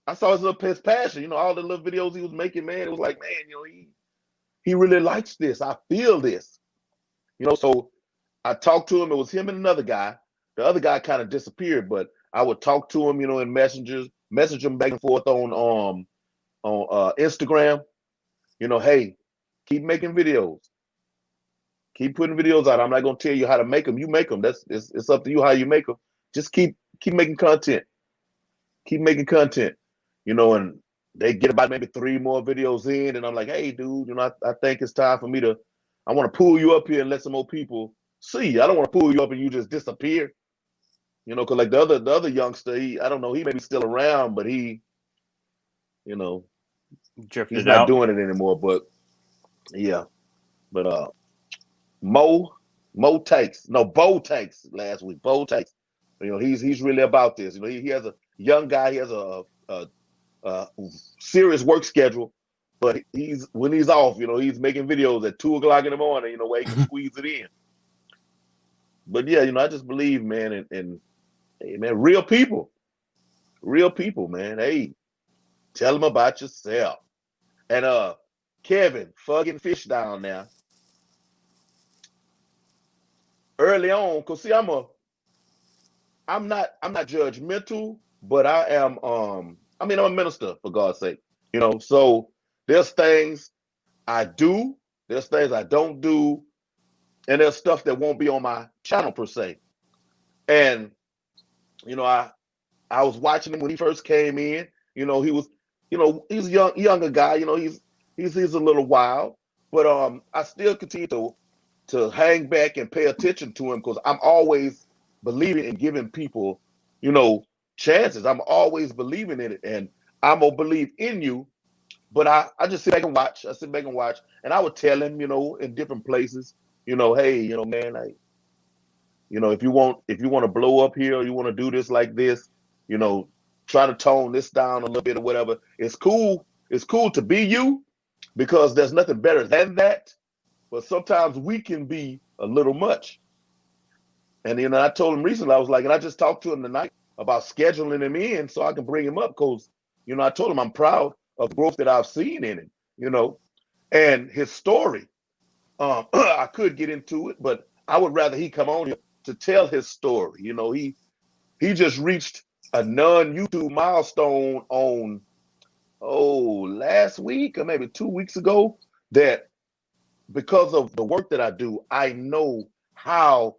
his passion, all the little videos he was making, man. It was like, man, he really likes this. I feel this, so I talked to him. It was him and another guy. The other guy kind of disappeared, but I would talk to him, in message him back and forth on Instagram. Hey, keep making videos, keep putting videos out. I'm not gonna tell you how to make them. You make them. It's up to you how you make them. Just keep making content. Keep making content. And they get about maybe 3 more videos in, and I'm like, hey, dude, I think it's time for me to. I want to pull you up here and let some more people see you. I don't want to pull you up and you just disappear. Because like the other youngster, I don't know, he may be still around, but he, Drifted he's not out. doing it anymore. But yeah, but Bo Takes last week. Bo Takes, he's really about this. He has a young guy. He has a serious work schedule, but when he's off, he's making videos at 2 o'clock in the morning. Where he can squeeze it in. But yeah, I just believe, man, and hey, man, real people, man. Hey, tell them about yourself. And Kevin, fucking fish down there. Early on, cause see, I'm not judgmental, but I am. I'm a minister, for God's sake. So there's things I do, there's things I don't do, and there's stuff that won't be on my channel per se. And I was watching him when he first came in. He was, he's a younger guy. He's a little wild, but I still continue to hang back and pay attention to him because I'm always believing in giving people, chances. I'm always believing in it, and I'm gonna believe in you. But I just sit back and watch. I sit back and watch, and I would tell him, in different places, hey, man, if you want to blow up here, or you want to do this like this, try to tone this down a little bit or whatever. It's cool. It's cool to be you because there's nothing better than that. But sometimes we can be a little much. And I told him recently, I was like, and I just talked to him tonight about scheduling him in so I can bring him up because, I told him I'm proud of the growth that I've seen in him, and his story. I could get into it, but I would rather he come on here to tell his story. He just reached a non-YouTube milestone on, last week or maybe 2 weeks ago, that because of the work that I do, I know how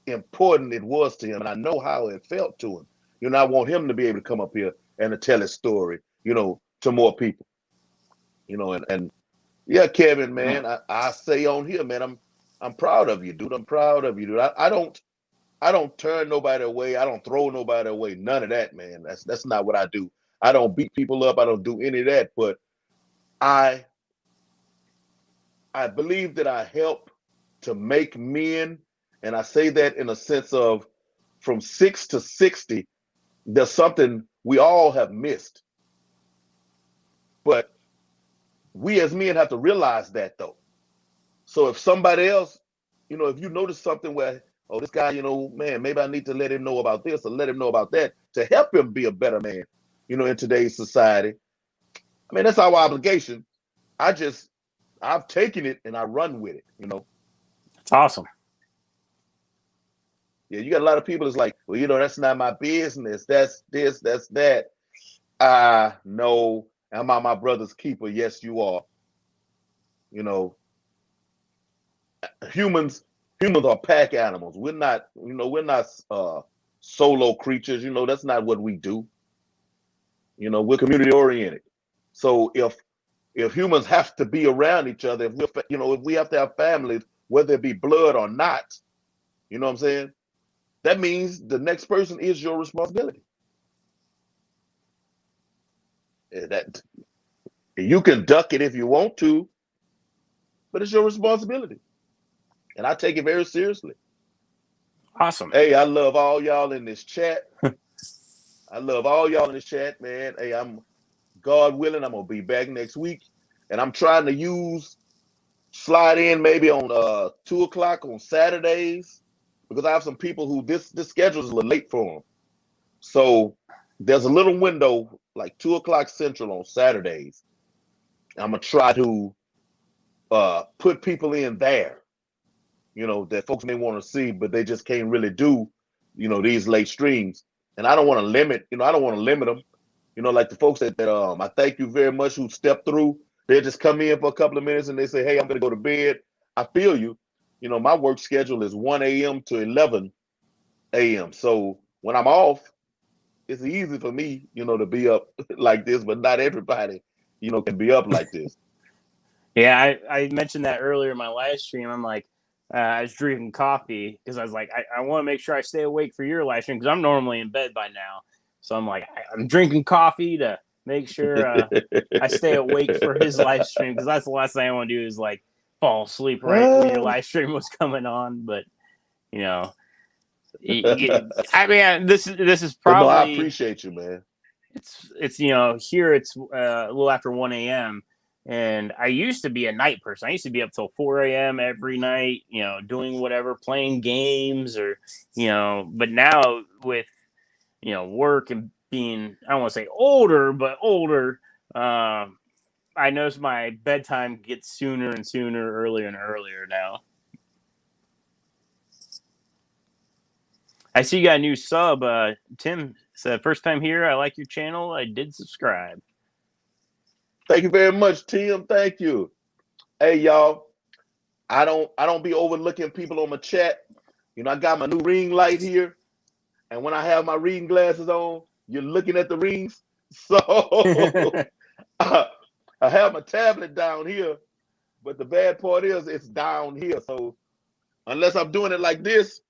important it was to him, and I know how it felt to him. I want him to be able to come up here and to tell his story, to more people. And yeah, Kevin, man, I say on here, man, I'm proud of you, dude. I'm proud of you, dude. I don't turn nobody away. I don't throw nobody away. None of that, man. That's not what I do. I don't beat people up. I don't do any of that. But I believe that I help to make men, and I say that in a sense of from 6 to 60, there's something we all have missed. But we as men have to realize that, though. So if somebody else, if you notice something where, this guy, man, maybe I need to let him know about this or let him know about that to help him be a better man, in today's society. I mean, that's our obligation. I've taken it and I run with it, It's awesome. Yeah, you got a lot of people that's like, well, that's not my business. That's this, that's that. No, am I my brother's keeper? Yes, you are. Humans are pack animals. We're not solo creatures. That's not what we do. We're community oriented. So if humans have to be around each other, if we have to have families, whether it be blood or not, you know what I'm saying? That means the next person is your responsibility. That you can duck it if you want to, but it's your responsibility. And I take it very seriously. Awesome. Hey, I love all y'all in this chat. I love all y'all in this chat, man. Hey, God willing, I'm gonna be back next week. And I'm trying to slide in maybe on 2:00 on Saturdays, because I have some people who this schedule is a little late for them. So there's a little window like 2:00 Central on Saturdays. I'm gonna try to put people in there, that folks may want to see, but they just can't really do, these late streams. And I don't want to limit, them. Like the folks that I thank you very much who stepped through. They just come in for a couple of minutes and they say, hey, I'm gonna go to bed. I feel you. My work schedule is 1 a.m. to 11 a.m. So when I'm off, it's easy for me, to be up like this, but not everybody, can be up like this. Yeah, I mentioned that earlier in my live stream. I'm like, I was drinking coffee because I was like, I want to make sure I stay awake for your live stream because I'm normally in bed by now. So I'm like, I'm drinking coffee to make sure I stay awake for his live stream because that's the last thing I want to do is like fall asleep right when your live stream was coming on. But I mean, this is probably. No, I appreciate you, man. It's here it's a little after 1 a.m. And I used to be a night person. I used to be up till 4 a.m. every night, doing whatever, playing games or, but now with, work and being, I don't want to say older, but older, I notice my bedtime gets sooner and sooner, earlier and earlier now. I see you got a new sub. Tim said, first time here. I like your channel. I did subscribe. Thank you very much, Tim. Thank you. Hey, y'all. I don't be overlooking people on my chat. I got my new ring light here. And when I have my reading glasses on, you're looking at the rings. So I have my tablet down here. But the bad part is it's down here. So unless I'm doing it like this,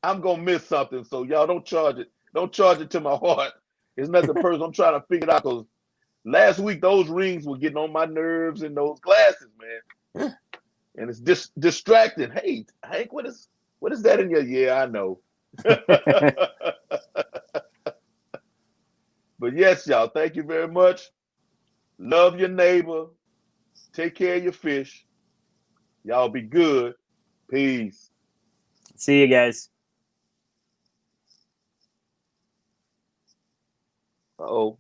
I'm going to miss something. So y'all don't charge it. Don't charge it to my heart. It's nothing personal. I'm trying to figure it out because last week those rings were getting on my nerves and those glasses, man. and it's distracting. Hey, Hank, what is that in your? Yeah, I know. But yes, y'all, thank you very much. Love your neighbor. Take care of your fish. Y'all be good. Peace. See you guys. Uh-oh.